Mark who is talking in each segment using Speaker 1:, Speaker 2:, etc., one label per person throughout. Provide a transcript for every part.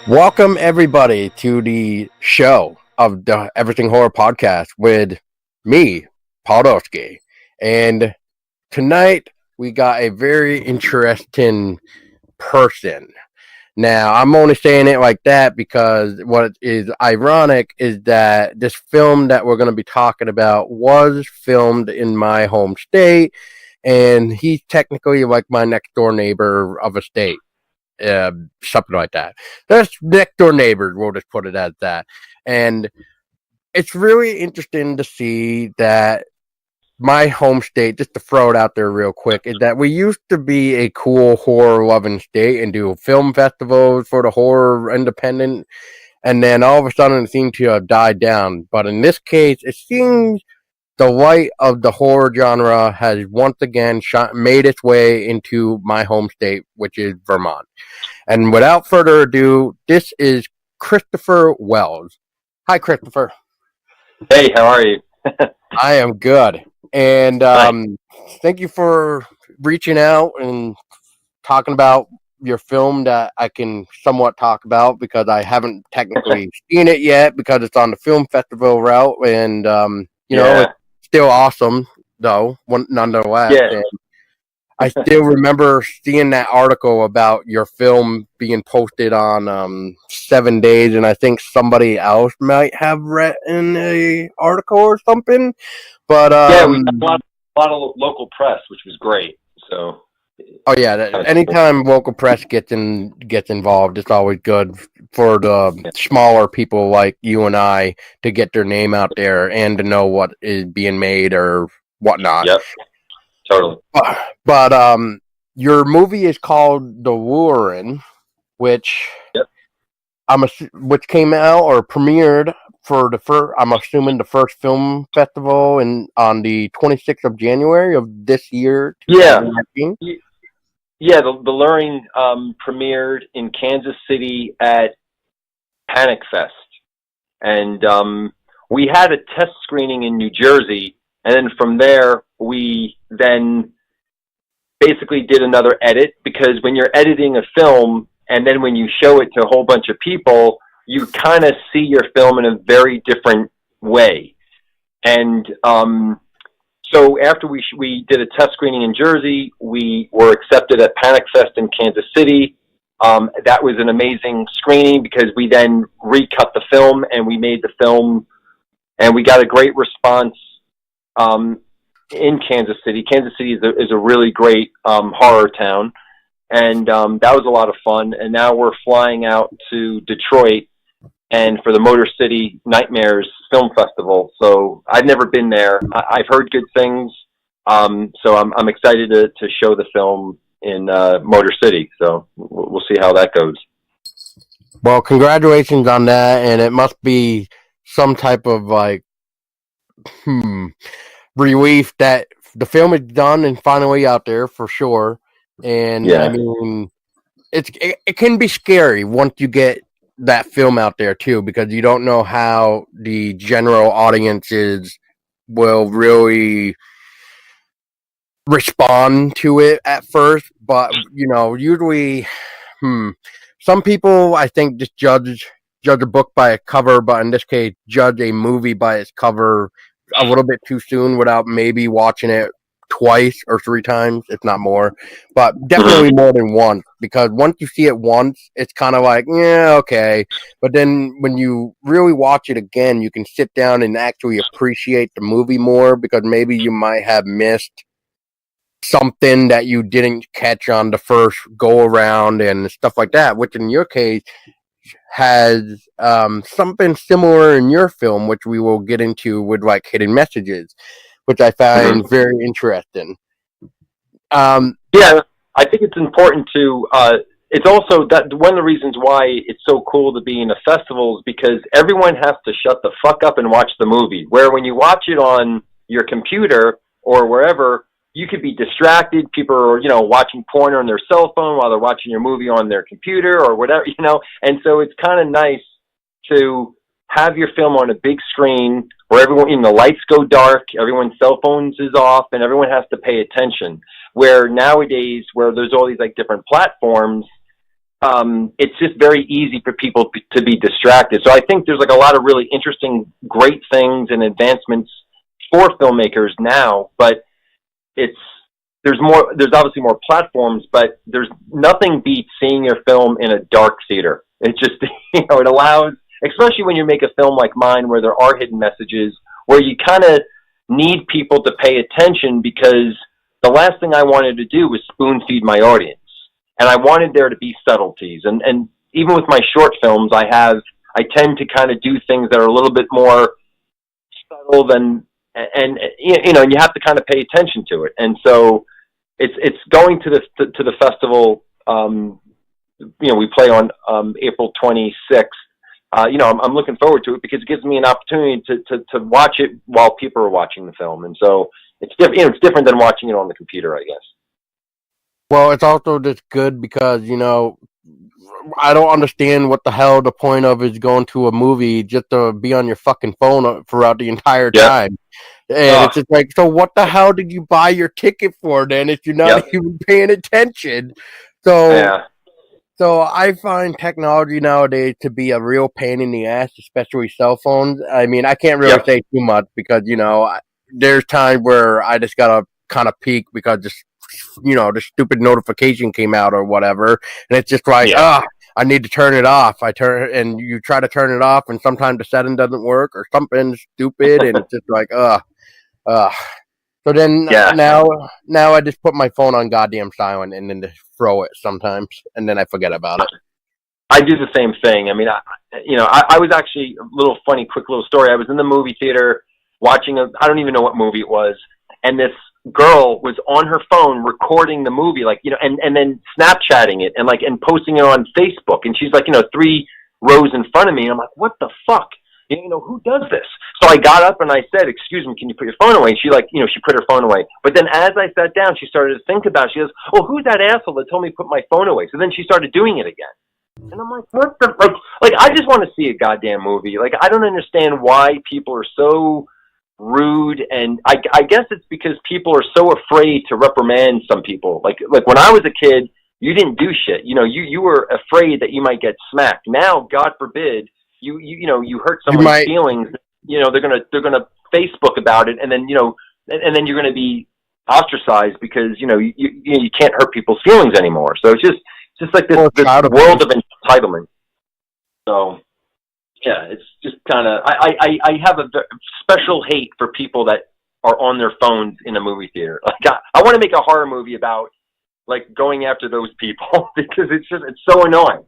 Speaker 1: Welcome everybody to the show of the Everything Horror Podcast with me, Podolsky. And tonight we got a very interesting person. Now, I'm only saying it like that because what is ironic is that this film that we're going to be talking about was filmed in my home state, and he's technically like my next door neighbor of a state. Something like that. That's next door neighbors. We'll just put it as that. And it's really interesting to see that my home state, just to throw it out there real quick, is that we used to be a cool horror loving state and do film festivals for the horror independent. And then all of a sudden it seemed to have died down. But in this case, it seems the light of the horror genre has once again made its way into my home state, which is Vermont. And without further ado, this is Christopher Wells. Hi, Christopher.
Speaker 2: Hey, how are you?
Speaker 1: I am good. And thank you for reaching out and talking about your film that I can somewhat talk about because I haven't technically seen it yet because it's on the film festival route. And, you know, it's still awesome, though, nonetheless.
Speaker 2: Yeah.
Speaker 1: And I still remember seeing that article about your film being posted on 7 days, and I think somebody else might have written a article or something. But
Speaker 2: we had a lot of local press, which was great. So.
Speaker 1: Oh yeah, anytime local press gets involved, it's always good for the smaller people like you and I to get their name out there and to know what is being made or whatnot.
Speaker 2: Yep, totally.
Speaker 1: But your movie is called The Lurin, which which came out or premiered for I'm assuming the first film festival on the 26th of January of this year.
Speaker 2: Yeah. Yeah, the Lurin premiered in Kansas City at Panic Fest. And we had a test screening in New Jersey, and then from there we then basically did another edit, because when you're editing a film and then when you show it to a whole bunch of people, you kind of see your film in a very different way. And so after we did a test screening in Jersey, we were accepted at Panic Fest in Kansas City. That was an amazing screening because we then recut the film and we made the film, and we got a great response in Kansas City. Kansas City is a really great horror town, and that was a lot of fun. And now we're flying out to Detroit and for the Motor City Nightmares Film Festival. So I've never been there. I've heard good things. So I'm excited to show the film in Motor City. So we'll see how that goes.
Speaker 1: Well, congratulations on that. And it must be some type of relief that the film is done and finally out there for sure. And I mean, it can be scary once you get that film out there too, because you don't know how the general audiences will really respond to it at first. But you know, usually some people I think just judge a book by a cover, but in this case judge a movie by its cover a little bit too soon without maybe watching it twice or three times, if not more, but definitely more than once, because once you see it once, it's kind of like, yeah, okay. But then when you really watch it again, you can sit down and actually appreciate the movie more, because maybe you might have missed something that you didn't catch on the first go around and stuff like that, which in your case has something similar in your film, which we will get into with like hidden messages, which I find very interesting.
Speaker 2: Yeah, I think it's important to, it's also that one of the reasons why it's so cool to be in a festival is because everyone has to shut the fuck up and watch the movie. Where when you watch it on your computer or wherever, you could be distracted. People are, watching porn on their cell phone while they're watching your movie on their computer or whatever, And so it's kind of nice to have your film on a big screen where everyone, the lights go dark, everyone's cell phones is off, and everyone has to pay attention. Where nowadays, where there's all these like different platforms, it's just very easy for people to be distracted. So I think there's like a lot of really interesting, great things and advancements for filmmakers now, but there's obviously more platforms, but there's nothing beats seeing your film in a dark theater. It just, it allows, especially when you make a film like mine where there are hidden messages, where you kind of need people to pay attention, because the last thing I wanted to do was spoon feed my audience. And I wanted there to be subtleties. And even with my short films, I tend to kind of do things that are a little bit more subtle than, and you have to kind of pay attention to it. And so it's going to the festival. We play on April 26th. I'm looking forward to it because it gives me an opportunity to watch it while people are watching the film. And so it's different. It's different than watching it on the computer, I guess.
Speaker 1: Well, it's also just good because, I don't understand what the hell the point of is going to a movie just to be on your fucking phone throughout the entire time. And it's just like, so what the hell did you buy your ticket for then if you're not even paying attention? So I find technology nowadays to be a real pain in the ass, especially cell phones. I mean, I can't really say too much because, there's times where I just got to kind of peek because just, the stupid notification came out or whatever. And it's just like, I need to turn it off. And you try to turn it off and sometimes the setting doesn't work or something stupid. And it's just like, So then now I just put my phone on goddamn silent and then just throw it sometimes. And then I forget about it.
Speaker 2: I do the same thing. I mean, I was actually a little funny, quick little story. I was in the movie theater watching I don't even know what movie it was. And this girl was on her phone recording the movie, and then Snapchatting it and posting it on Facebook. And she's 3 rows in front of me. And I'm like, what the fuck? Who does this? So I got up and I said, excuse me, can you put your phone away? And she she put her phone away. But then as I sat down, she started to think about it. She goes, oh, who's that asshole that told me to put my phone away? So then she started doing it again. And I'm like, what the, I just want to see a goddamn movie. I don't understand why people are so rude. And I guess it's because people are so afraid to reprimand some people. Like when I was a kid, you didn't do shit. You were afraid that you might get smacked. Now, God forbid, you hurt someone's feelings. They're gonna Facebook about it, and then and then you're gonna be ostracized because you can't hurt people's feelings anymore. So it's just like this world of entitlement. So yeah, it's just kind of I have a special hate for people that are on their phones in a movie theater. I want to make a horror movie about going after those people because it's so annoying.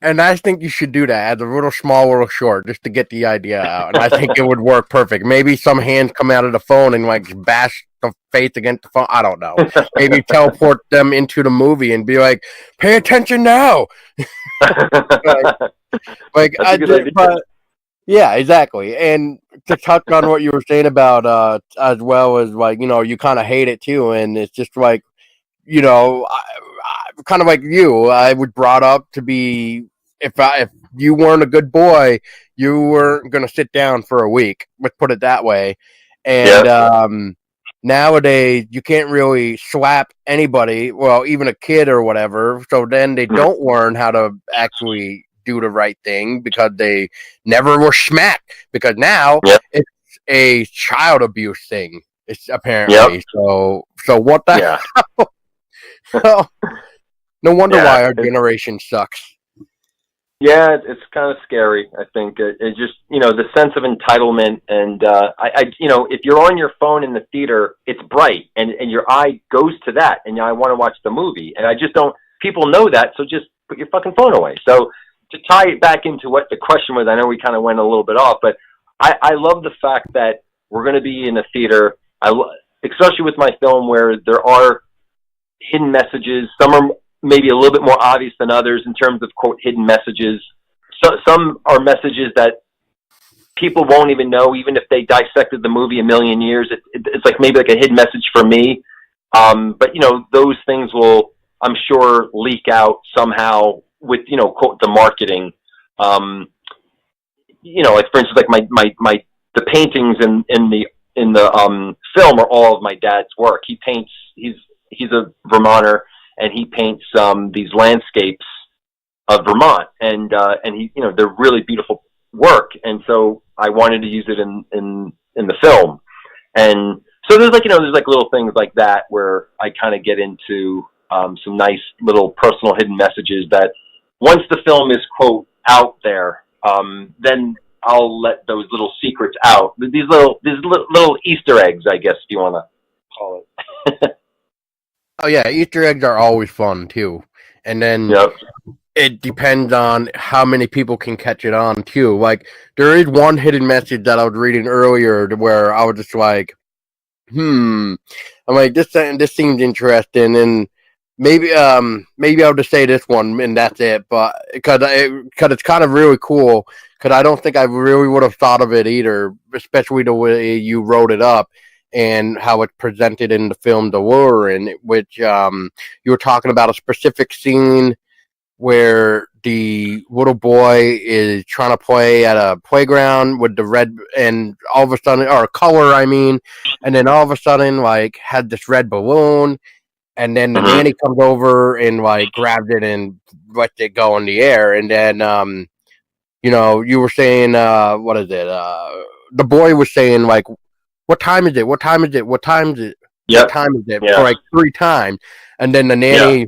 Speaker 1: And I think you should do that as a little short just to get the idea out. And I think it would work perfect. Maybe some hands come out of the phone and bash the face against the phone. I don't know. Maybe teleport them into the movie and be like, pay attention now. Yeah, exactly. And to touch on what you were saying about as well as you kind of hate it too. And it's just kind of like you, I was brought up to be, if you weren't a good boy, you weren't going to sit down for a week. Let's put it that way. And nowadays, you can't really slap anybody, well, even a kid or whatever. So then they don't learn how to actually do the right thing because they never were smacked. Because now it's a child abuse thing. It's apparently so. What the hell? Well, no wonder why our generation sucks.
Speaker 2: Yeah, it's kind of scary. I think it's just the sense of entitlement, and if you're on your phone in the theater, it's bright, and your eye goes to that, and I want to watch the movie, and I just don't. People know that, so just put your fucking phone away. So to tie it back into what the question was, I know we kind of went a little bit off, but I love the fact that we're going to be in a theater, especially with my film where there are hidden messages. Some are maybe a little bit more obvious than others in terms of, quote, hidden messages. So some are messages that people won't even know, even if they dissected the movie a million years. It's maybe a hidden message for me. But, those things will, I'm sure, leak out somehow with, quote, the marketing. For instance, the paintings in the film are all of my dad's work. He paints, he's a Vermonter, and he paints these landscapes of Vermont, and he, they're really beautiful work, and so I wanted to use it in the film. And so there's little things like that where I kind of get into some nice little personal hidden messages that once the film is, quote, out there, then I'll let those little secrets out. These little Easter eggs, I guess, if you want to call it.
Speaker 1: Oh yeah, Easter eggs are always fun too. And then
Speaker 2: Yep.
Speaker 1: It depends on how many people can catch it on too. Like there is one hidden message that I was reading earlier where I was just like, I'm like, this seems interesting, and maybe I'll just say this one and that's it. But because it's kind of really cool, because I don't think I really would have thought of it either, especially the way you wrote it up and how it's presented in the film The Lure, in which you were talking about a specific scene where the little boy is trying to play at a playground with the red, and all of a sudden, or color, I mean, and then all of a sudden, like, had this red balloon, and then the nanny comes over and, like, grabs it and lets it go in the air, and then, you were saying, what is it? The boy was saying, like, what time is it? What time is it? What time is it?
Speaker 2: Yep.
Speaker 1: What time is it?
Speaker 2: Yeah.
Speaker 1: For like 3 times, and then the nanny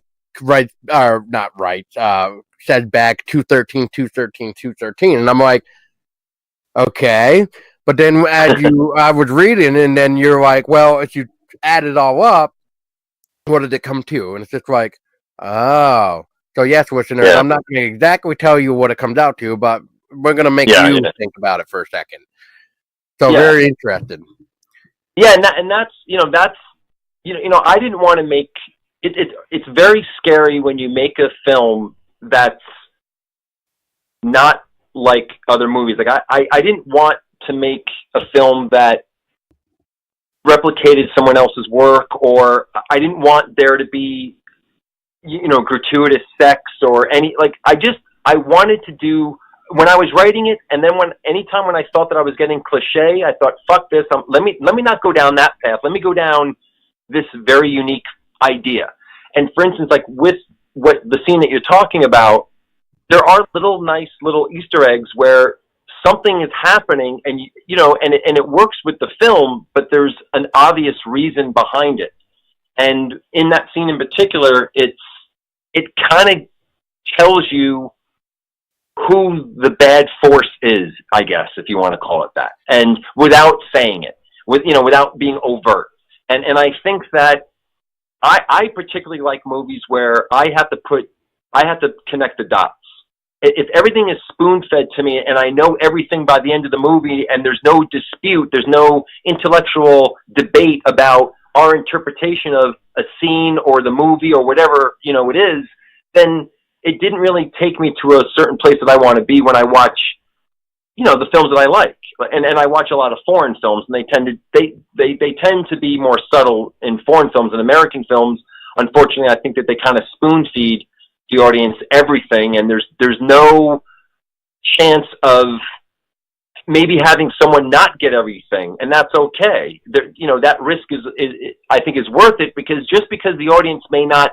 Speaker 1: said back 213, 213, 213, and I'm like, okay. But then I was reading, and then you're like, well, if you add it all up, what did it come to? And it's just like, oh. So yes, listeners, I'm not going to exactly tell you what it comes out to, but we're going to make you think about it for a second. So very interesting.
Speaker 2: Yeah, and that's I didn't want to make it. It's very scary when you make a film that's not like other movies. Like I didn't want to make a film that replicated someone else's work, or I didn't want there to be gratuitous sex or any, like, I wanted to do, when I was writing it, and then anytime when I thought that I was getting cliche, I thought, fuck this, let me not go down that path. Let me go down this very unique idea. And for instance, like with the scene that you're talking about, there are nice little Easter eggs where something is happening, and and it works with the film, but there's an obvious reason behind it. And in that scene in particular, it kind of tells you who the bad force is, I guess, if you want to call it that, and without saying it, without being overt. And I think that I particularly like movies where I have to connect the dots. If everything is spoon-fed to me and I know everything by the end of the movie and there's no dispute, there's no intellectual debate about our interpretation of a scene or the movie or whatever, it is, then it didn't really take me to a certain place that I want to be when I watch, the films that I like. And I watch a lot of foreign films, and they tend to be more subtle in foreign films than American films. Unfortunately, I think that they kind of spoon feed the audience everything, and there's no chance of maybe having someone not get everything, and that's okay. That risk is I think is worth it, because just because the audience may not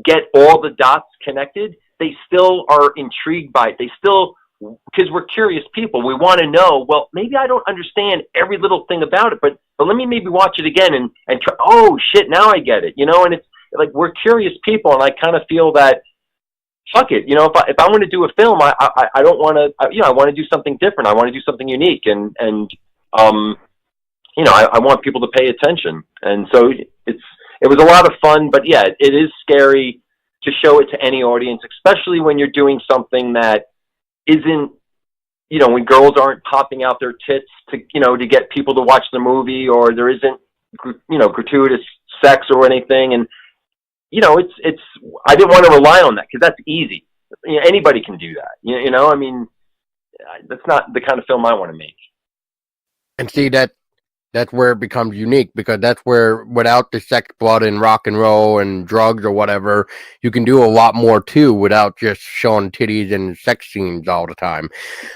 Speaker 2: get all the dots connected, they still are intrigued by it. They still, because we're curious people, we want to know, well, maybe I don't understand every little thing about it, but let me maybe watch it again and try, oh shit, now I get it, and it's like, we're curious people, and I kind of feel that, fuck it, if I want to do a film, I don't want to, I want to do something different. I want to do something unique, and I want people to pay attention. And so it was a lot of fun, but yeah, it is scary to show it to any audience, especially when you're doing something that isn't, when girls aren't popping out their tits to get people to watch the movie, or there isn't, gratuitous sex or anything. And, it's, I didn't want to rely on that, because that's easy. Anybody can do that. I mean, that's not the kind of film I want to make.
Speaker 1: And see, that's where it becomes unique, because that's where, without the sex, blood, and rock and roll and drugs or whatever, you can do a lot more too, without just showing titties and sex scenes all the time.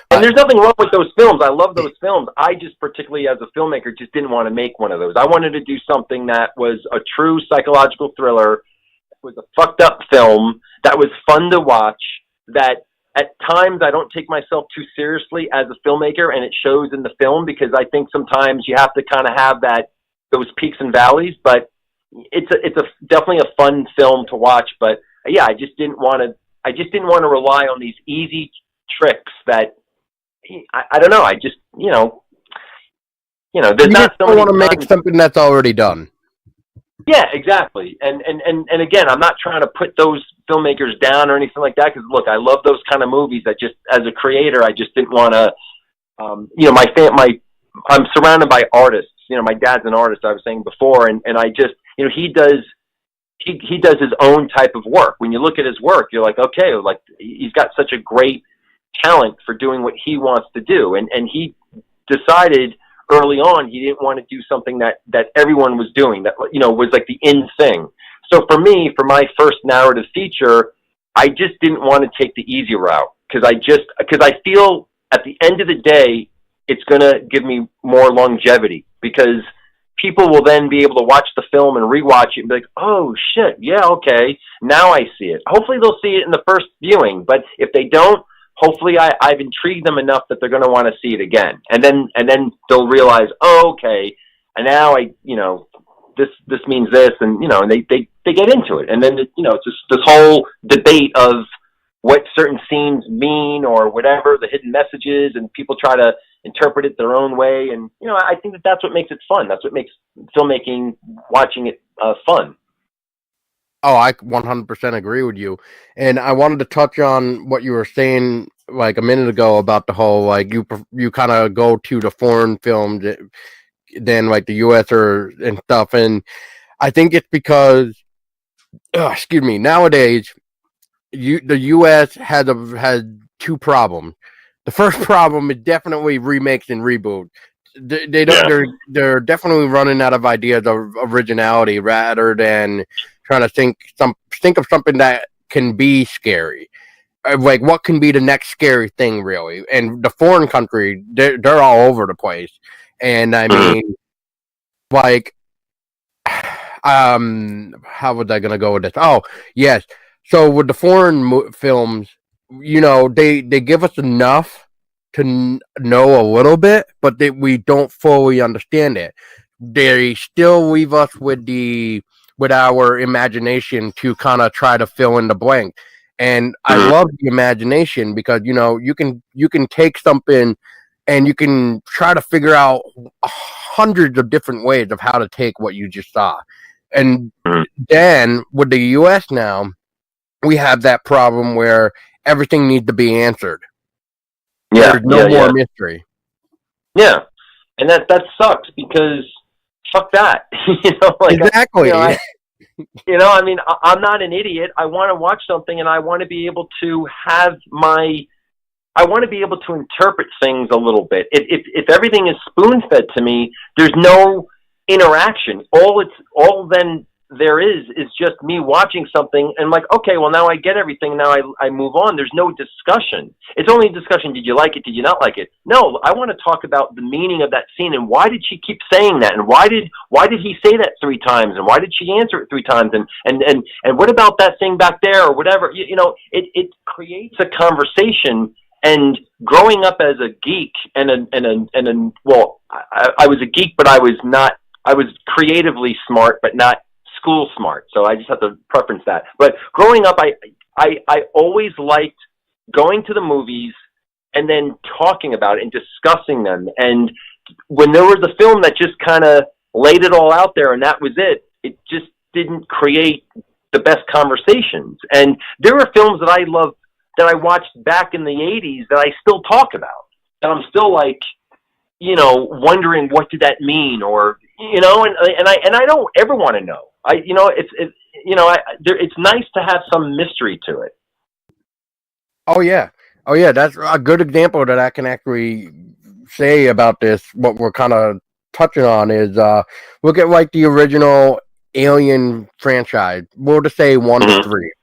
Speaker 2: And there's nothing wrong with those films. I love those films. I just, particularly as a filmmaker, just didn't want to make one of those. I wanted to do something that was a true psychological thriller, was a fucked up film that was fun to watch, that at times I don't take myself too seriously as a filmmaker, and it shows in the film, because I think sometimes you have to kind of have those peaks and valleys, but it's definitely a fun film to watch. But yeah, I just didn't want to rely on these easy tricks that I don't know. I just, there's not so many.
Speaker 1: Want to make something that's already done.
Speaker 2: Yeah, exactly. And again, I'm not trying to put those filmmakers down or anything like that, because look, I love those kind of movies. I just, as a creator, I just didn't want to, I'm surrounded by artists. My dad's an artist, I was saying before, and I just, he does his own type of work. When you look at his work, you're like, okay, like he's got such a great talent for doing what he wants to do. And he decided early on he didn't want to do something that everyone was doing, that, was like the in thing. So for me, for my first narrative feature, I just didn't want to take the easy route, because I feel at the end of the day, it's going to give me more longevity, because people will then be able to watch the film and rewatch it and be like, oh shit, yeah, okay, now I see it. Hopefully they'll see it in the first viewing, but if they don't, hopefully I've intrigued them enough that they're going to want to see it again. And then they'll realize, oh, okay, and now this means this, and, and they get into it. And then, it's just this whole debate of what certain scenes mean or whatever, the hidden messages, and people try to interpret it their own way. And, I think that's what makes it fun. That's what makes filmmaking, watching it fun.
Speaker 1: Oh, I 100% agree with you. And I wanted to touch on what you were saying like a minute ago about the whole, like, you kind of go to the foreign films than like the US and stuff. And I think it's because, nowadays, the US has two problems. The first problem is definitely remakes and reboots. They don't. Yeah. They're definitely running out of ideas of originality, rather than trying to think of something that can be scary. Like, what can be the next scary thing, really? And the foreign country, they're all over the place. And I mean, like, how was I gonna go with this? Oh, yes. So with the foreign films, they give us enough to know a little bit, but we don't fully understand it. They still leave us with our imagination to kind of try to fill in the blank. And I love the imagination, because you can take something and you can try to figure out hundreds of different ways of how to take what you just saw. And then with the US now, we have that problem where everything needs to be answered.
Speaker 2: Yeah,
Speaker 1: there's no more mystery.
Speaker 2: Yeah, and that sucks, because fuck that.
Speaker 1: Exactly.
Speaker 2: I mean, I'm not an idiot. I want to watch something, and I want to be able to I want to be able to interpret things a little bit. If everything is spoon fed to me, there's no interaction. All then there is just me watching something and like, okay, well, now I get everything. Now I move on. There's no discussion. It's only a discussion. Did you like it? Did you not like it? No, I want to talk about the meaning of that scene, and why did she keep saying that? And why did he say that 3 times? And why did she answer it 3 times? And what about that thing back there, or whatever? It creates a conversation. And growing up as a geek I was a geek, but I was creatively smart, but not school smart. So I just have to preference that. But growing up, I always liked going to the movies and then talking about it and discussing them. And when there was a film that just kind of laid it all out there and that was it, it just didn't create the best conversations. And there are films that I love that I watched back in the 80s that I still talk about. And I'm still like, wondering what did that mean, or, and I don't ever want to know. It's nice to have some mystery to it.
Speaker 1: Oh yeah. That's a good example that I can actually say about this. What we're kind of touching on is, look at like the original Alien franchise. We'll just say 1 to 3.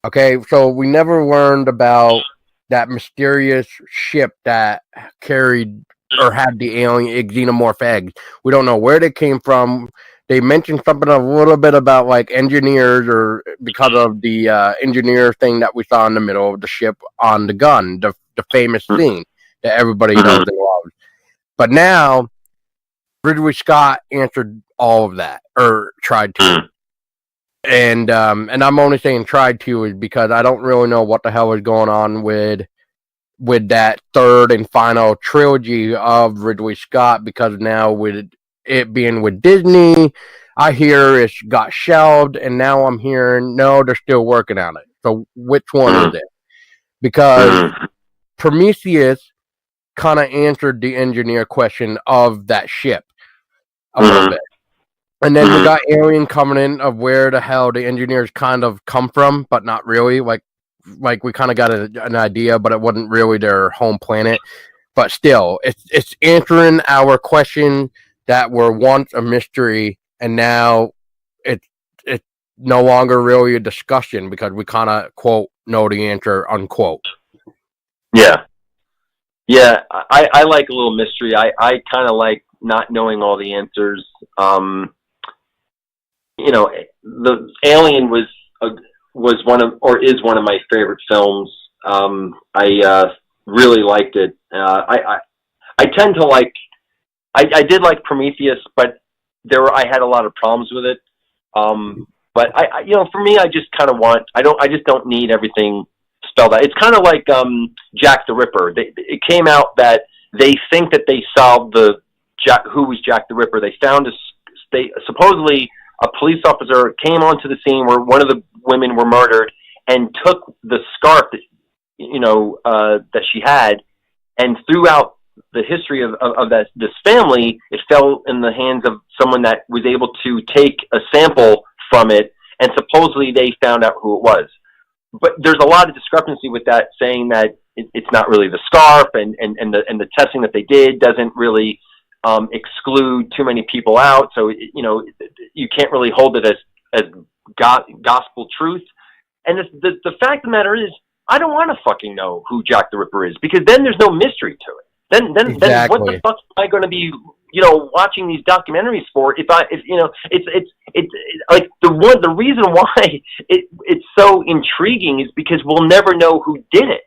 Speaker 1: Okay, so we never learned about that mysterious ship that carried or had the alien xenomorph eggs. We don't know where they came from. they mentioned something a little bit about like engineers, or because of the engineer thing that we saw in the middle of the ship on the gun, the famous scene that everybody knows and loves. But now Ridley Scott answered all of that, or tried to. And I'm only saying tried to is because I don't really know what the hell is going on with that third and final trilogy of Ridley Scott, because now with it being with Disney, I hear it's got shelved, and now I'm hearing no, they're still working on it. So which one is it? Because Prometheus kind of answered the engineer question of that ship a little bit. And then we got Alien coming in, of where the hell the engineers kind of come from, but not really. Like we kind of got an idea, but it wasn't really their home planet. But still, it's answering our question that were once a mystery, and now it's no longer really a discussion, because we kind of, quote, know the answer, unquote.
Speaker 2: Yeah. I like a little mystery. I kind of like not knowing all the answers. The Alien was one of, or is one of my favorite films. I really liked it. I tend to like, I did like Prometheus, but I had a lot of problems with it. But for me, I just kind of I just don't need everything spelled out. It's kind of like Jack the Ripper. It came out that they think that they solved who was Jack the Ripper. They found supposedly a police officer came onto the scene where one of the women were murdered and took the scarf that she had, and throughout the history of this family, it fell in the hands of someone that was able to take a sample from it, and supposedly they found out who it was. But there's a lot of discrepancy with that, saying that it's not really the scarf, and the testing that they did doesn't really exclude too many people out. So you can't really hold it as gospel truth. And the fact of the matter is, I don't want to fucking know who Jack the Ripper is, because then there's no mystery to it. Then
Speaker 1: Exactly.
Speaker 2: What the fuck am I going to be watching these documentaries for? It's like the reason why it's so intriguing is because we'll never know who did it.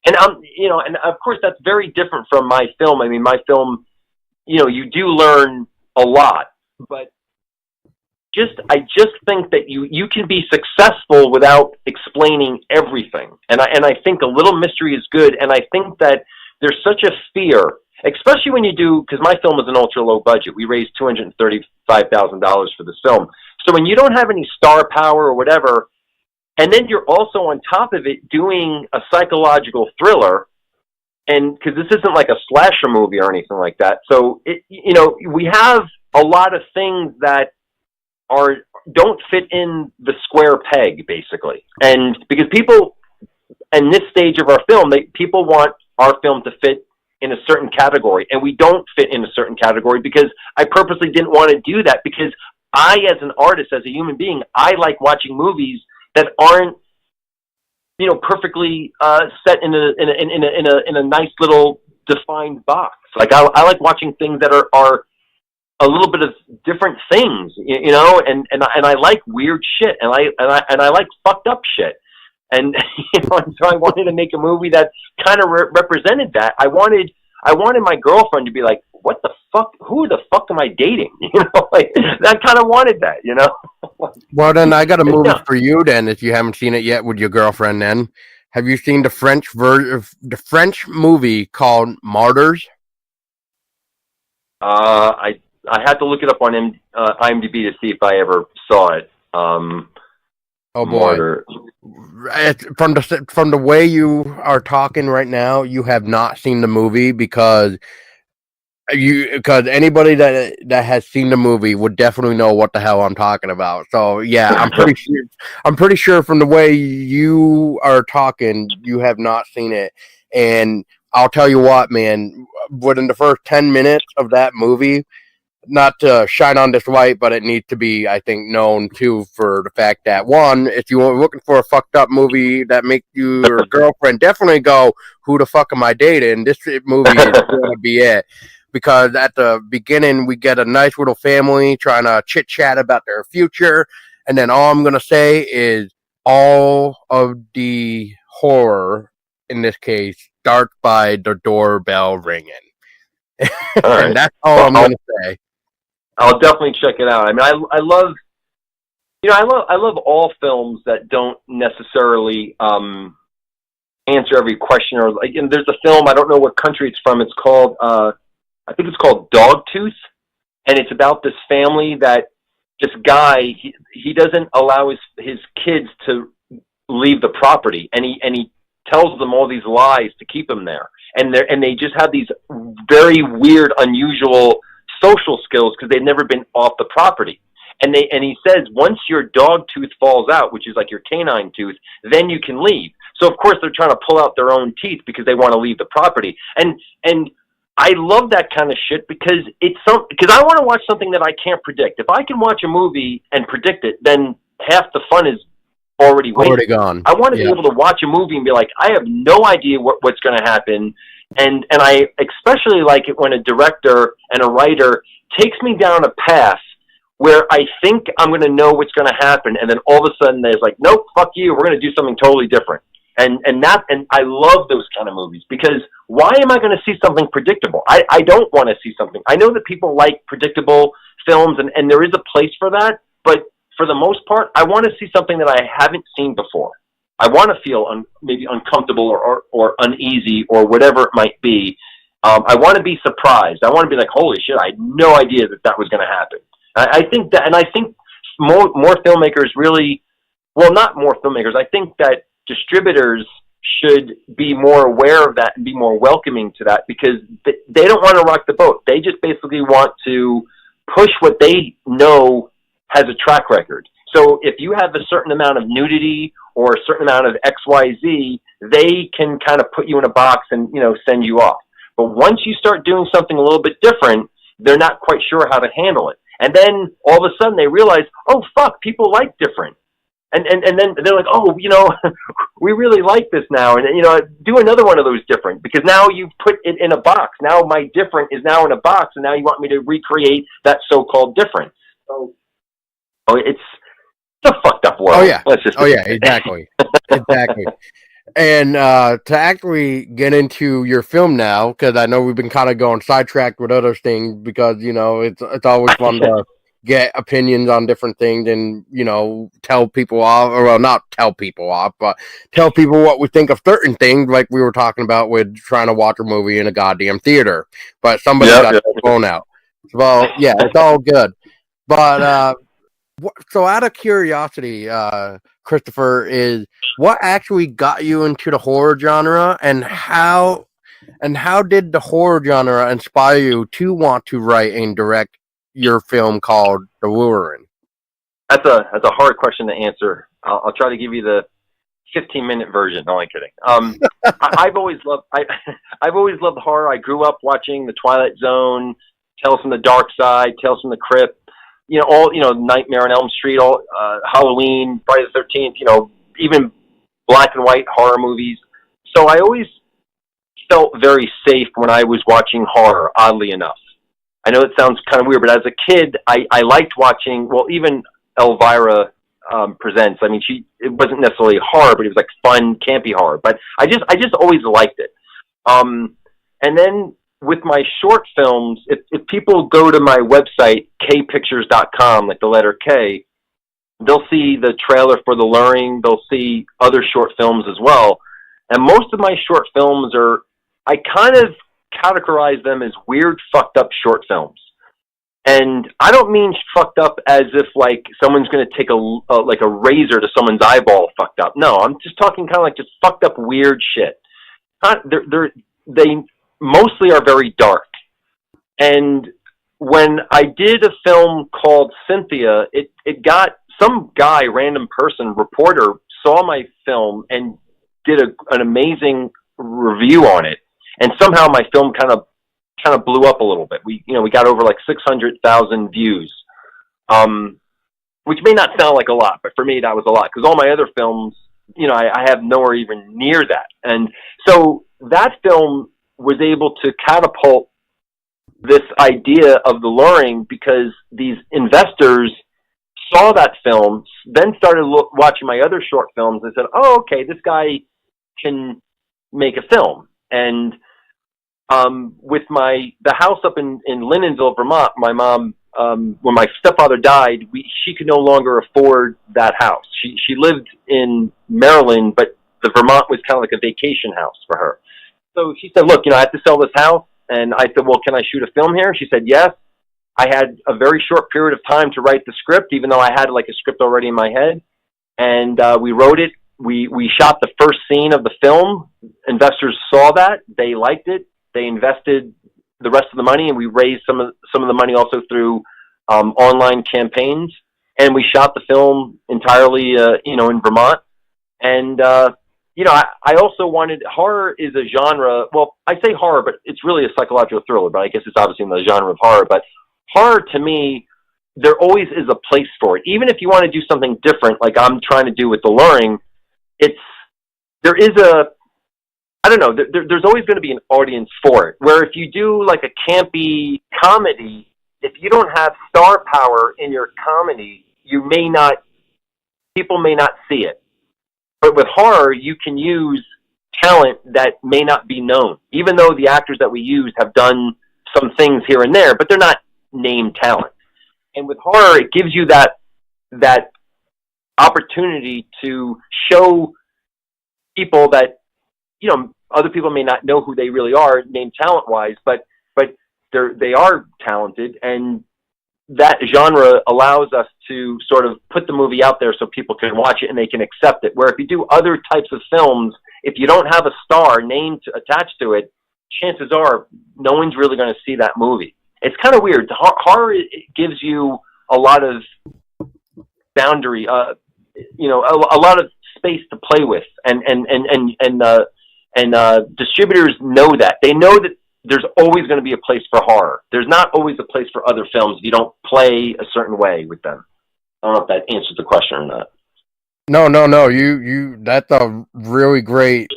Speaker 2: And and of course that's very different from my film. I mean, my film, you do learn a lot, but I just think that you can be successful without explaining everything. And I think a little mystery is good. And I think that there's such a fear, especially when you do, because my film is an ultra low budget. We raised $235,000 for this film. So when you don't have any star power or whatever, and then you're also on top of it doing a psychological thriller, and because this isn't like a slasher movie or anything like that. So we have a lot of things that don't fit in the square peg, basically. And because people, in this stage of our film, people want our film to fit in a certain category, and we don't fit in a certain category, because I purposely didn't want to do that, because I, as an artist, as a human being, I like watching movies that aren't, perfectly set in a nice little defined box. Like I like watching things that are a little bit of different things, and I like weird shit, and I like fucked up shit. And so I wanted to make a movie that kind of represented that. I wanted my girlfriend to be like, "What the fuck? Who the fuck am I dating?" Like I kind of wanted that,
Speaker 1: Well, then I got a movie for you. Then, if you haven't seen it yet with your girlfriend, then have you seen the French French movie called Martyrs?
Speaker 2: I had to look it up on IMDb to see if I ever saw it.
Speaker 1: Oh boy! From the way you are talking right now, you have not seen the movie, because anybody that has seen the movie would definitely know what the hell I'm talking about. So yeah, I'm pretty sure from the way you are talking, you have not seen it. And I'll tell you what, man, within the first 10 minutes of that movie, not to shine on this light, but it needs to be, I think, known too, for the fact that, one, if you are looking for a fucked up movie that makes your girlfriend definitely go, "Who the fuck am I dating?" This movie is going to be it. because at the beginning we get a nice little family trying to chit chat about their future, and then all I'm gonna say is all of the horror in this case starts by the doorbell ringing.
Speaker 2: All right.
Speaker 1: And that's all
Speaker 2: Well,
Speaker 1: I'm gonna say.
Speaker 2: I'll definitely check it out. I mean, I love, I love all films that don't necessarily answer every question, or like, and there's a film, I don't know what country it's from. It's called, I think it's called Dogtooth, and it's about this family that this guy, he doesn't allow his kids to leave the property, and he tells them all these lies to keep them there, and they just have these very weird, unusual social skills because they've never been off the property. And he says once your dog tooth falls out, which is like your canine tooth, then you can leave. So of course they're trying to pull out their own teeth because they want to leave the property. And I love that kind of shit because because I want to watch something that I can't predict. If I can watch a movie and predict it, then half the fun is already
Speaker 1: gone.
Speaker 2: I want to be able to watch a movie and be like, I have no idea what's going to happen. And I especially like it when a director and a writer takes me down a path where I think I'm going to know what's going to happen, and then all of a sudden there's like, nope, fuck you, we're going to do something totally different. And I love those kind of movies, because why am I going to see something predictable? I don't want to see something. I know that people like predictable films, and there is a place for that, but for the most part, I want to see something that I haven't seen before. I want to feel maybe uncomfortable or uneasy or whatever it might be. I want to be surprised. I want to be like, holy shit, I had no idea that was going to happen. I think that, and I think more filmmakers really, well, not more filmmakers, I think that distributors should be more aware of that and be more welcoming to that, because they don't want to rock the boat. They just basically want to push what they know has a track record. So if you have a certain amount of nudity or a certain amount of XYZ, they can kind of put you in a box and, send you off. But once you start doing something a little bit different, they're not quite sure how to handle it. And then all of a sudden they realize, oh, fuck, people like different. And then they're like, oh, we really like this now. And, do another one of those different, because now you've put it in a box. Now my different is now in a box, and now you want me to recreate that so-called different. So it's a fucked up world.
Speaker 1: Oh, yeah. Exactly. Exactly. And to actually get into your film now, because I know we've been kind of going sidetracked with other things, because it's always fun to get opinions on different things and tell people off, or well, not tell people off, but tell people what we think of certain things, like we were talking about with trying to watch a movie in a goddamn theater, but somebody got their phone out. Well, yeah, it's all good, but so out of curiosity, Christopher, is what actually got you into the horror genre, and how did the horror genre inspire you to want to write and direct your film called The Lurin?
Speaker 2: That's a hard question to answer. I'll try to give you the 15-minute version. No, I'm kidding. I've always loved horror. I grew up watching The Twilight Zone, Tales from the Dark Side, Tales from the Crypt. Nightmare on Elm Street, all Halloween, Friday the 13th, even black and white horror movies. So I always felt very safe when I was watching horror, oddly enough. I know it sounds kind of weird, but as a kid, I liked watching, well, even Elvira Presents. I mean, it wasn't necessarily horror, but it was like fun, campy horror. But I just always liked it. And then with my short films, if people go to my website, kpictures.com, like the letter K, they'll see the trailer for The Luring. They'll see other short films as well. And most of my short films I kind of categorize them as weird, fucked up short films. And I don't mean fucked up as if like someone's going to take a razor to someone's eyeball fucked up. No, I'm just talking kind of like just fucked up weird shit. They mostly are very dark. And when I did a film called Cynthia, it got some guy, random person, reporter, saw my film and did an amazing review on it. And somehow my film kind of blew up a little bit. We got over like 600,000 views, which may not sound like a lot, but for me that was a lot, because all my other films, I have nowhere even near that. And so that film was able to catapult this idea of the luring because these investors saw that film, then started watching my other short films and said, oh, okay, this guy can make a film. And with the house up in Lindenville, Vermont, my mom, when my stepfather died, she could no longer afford that house. She lived in Maryland, but the Vermont was kind of like a vacation house for her. So she said, look, I have to sell this house. And I said, well, can I shoot a film here? She said, yes. I had a very short period of time to write the script, even though I had like a script already in my head. And we wrote it. We shot the first scene of the film. Investors saw that. They liked it. They invested the rest of the money, and we raised some of the money also through online campaigns. And we shot the film entirely, in Vermont. And I also wanted, horror is a genre. Well, I say horror, but it's really a psychological thriller. But I guess it's obviously in the genre of horror. But horror, to me, there always is a place for it. Even if you want to do something different, like I'm trying to do with The Luring, there's always going to be an audience for it. Where if you do like a campy comedy, if you don't have star power in your comedy, people may not see it. But with horror, you can use talent that may not be known, even though the actors that we use have done some things here and there, but they're not named talent. And with horror, it gives you that opportunity to show people that, other people may not know who they really are, named talent-wise, but they are talented, and that genre allows us to sort of put the movie out there so people can watch it and they can accept it. Where if you do other types of films, if you don't have a star named attached to it, chances are no one's really going to see that movie. It's kind of weird. Horror gives you a lot of boundary, a lot of space to play with, and distributors know that. They know that there's always going to be a place for horror. There's not always a place for other films if you don't play a certain way with them. I don't know if that answers the question or not.
Speaker 1: No. You that's a really great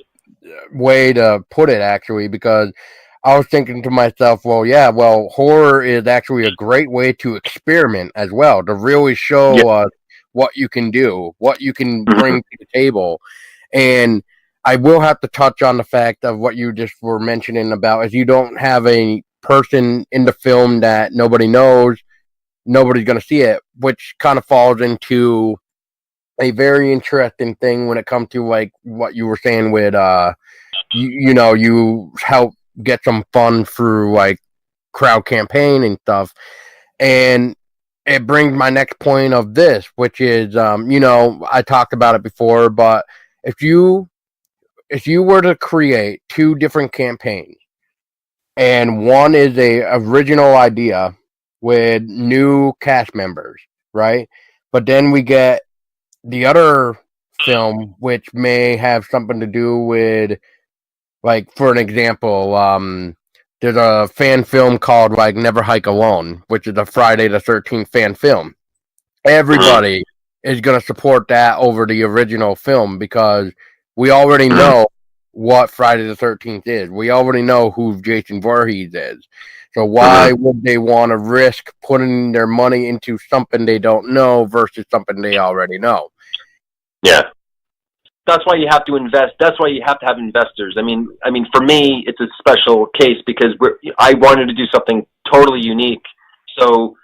Speaker 1: way to put it, actually, because I was thinking to myself, horror is actually a great way to experiment as well, to really show us what you can do, what you can bring to the table. And I will have to touch on the fact of what you just were mentioning about if you don't have a person in the film that nobody knows, nobody's going to see it, which kind of falls into a very interesting thing when it comes to like what you were saying with, you help get some fun through like crowd campaign and stuff. And it brings my next point of this, which is, I talked about it before, but if you were to create two different campaigns, and one is a original idea with new cast members, right? But then we get the other film, which may have something to do with, like, for an example, there's a fan film called, like, Never Hike Alone, which is a Friday the 13th fan film. Everybody is going to support that over the original film because we already know what Friday the 13th is. We already know who Jason Voorhees is. So why would they want to risk putting their money into something they don't know versus something they already know?
Speaker 2: Yeah. That's why you have to invest. That's why you have to have investors. I mean, for me, it's a special case because I wanted to do something totally unique. So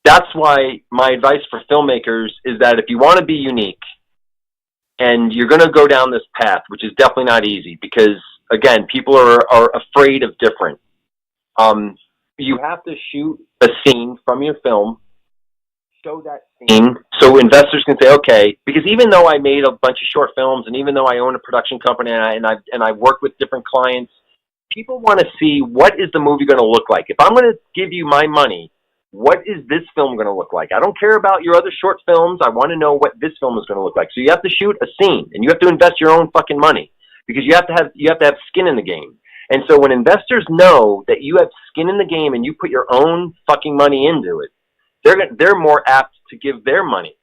Speaker 2: that's why my advice for filmmakers is that if you want to be unique and you're going to go down this path, which is definitely not easy because, again, people are afraid of different. You have to shoot a scene from your film, show that scene so investors can say, okay, because even though I made a bunch of short films and even though I own a production company and I've worked with different clients, people want to see what is the movie going to look like. If I'm going to give you my money, what is this film going to look like? I don't care about your other short films. I want to know what this film is going to look like. So you have to shoot a scene and you have to invest your own fucking money because you have to have skin in the game. And so when investors know that you have skin in the game and you put your own fucking money into it, they're more apt to give their money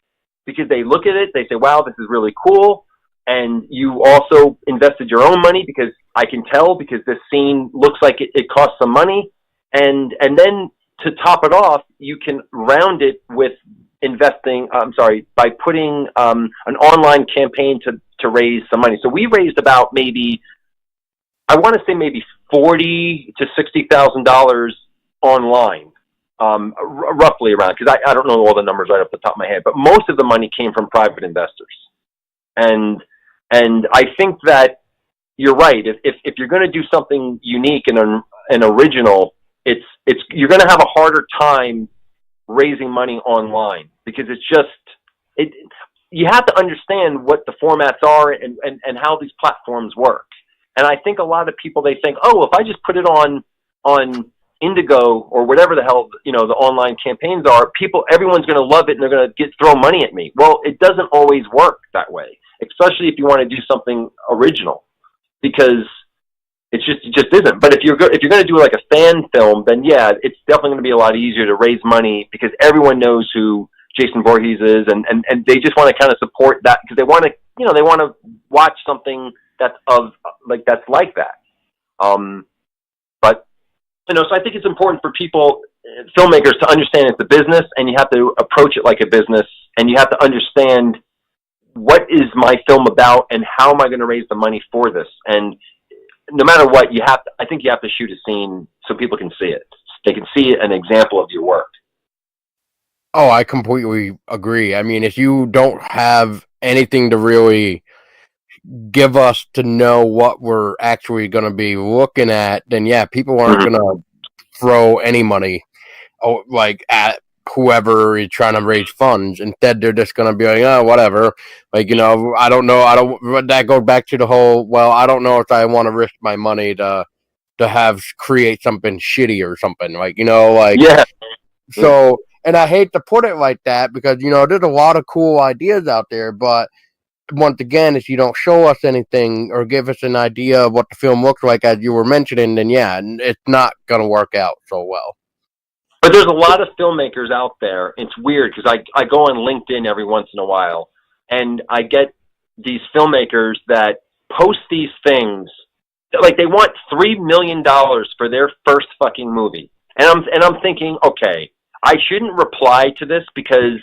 Speaker 2: because they look at it, they say, wow, this is really cool. and you also invested your own money, because I can tell, because this scene looks like it cost some money, and then to top it off, you can round it with by putting an online campaign to raise some money. So we raised about maybe $40,000 to $60,000 online, roughly around, because I don't know all the numbers right off the top of my head, but most of the money came from private investors. And I think that you're right. If you're going to do something unique and original, you're going to have a harder time raising money online, because you have to understand what the formats are and how these platforms work. And I think a lot of people, they think, oh, if I just put it on Indigo or whatever the hell, the online campaigns are, everyone's going to love it and they're going to throw money at me. Well, it doesn't always work that way, especially if you want to do something original, because it just isn't. But if you're going to do like a fan film, then yeah, it's definitely going to be a lot easier to raise money, because everyone knows who Jason Voorhees is, and they just want to kind of support that, because they want to watch something that's like that. But so I think it's important for filmmakers, to understand it's a business, and you have to approach it like a business, and you have to understand, what is my film about, and how am I going to raise the money for this? And no matter what, I think you have to shoot a scene so people can see it. They can see an example of your work.
Speaker 1: Oh, I completely agree. I mean, if you don't have anything to really give us to know what we're actually going to be looking at, then yeah, people aren't going to throw any money at whoever is trying to raise funds. Instead, they're just going to be like, oh, whatever. I don't know. That goes back to the whole, well, I don't know if I want to risk my money to create something shitty or something.
Speaker 2: Yeah.
Speaker 1: So, and I hate to put it like that, because, there's a lot of cool ideas out there, but once again, if you don't show us anything or give us an idea of what the film looks like, as you were mentioning, then yeah, it's not going to work out so well.
Speaker 2: But there's a lot of filmmakers out there. It's weird, because I go on LinkedIn every once in a while, and I get these filmmakers that post these things, like they want $3 million for their first fucking movie. And I'm thinking, okay, I shouldn't reply to this, because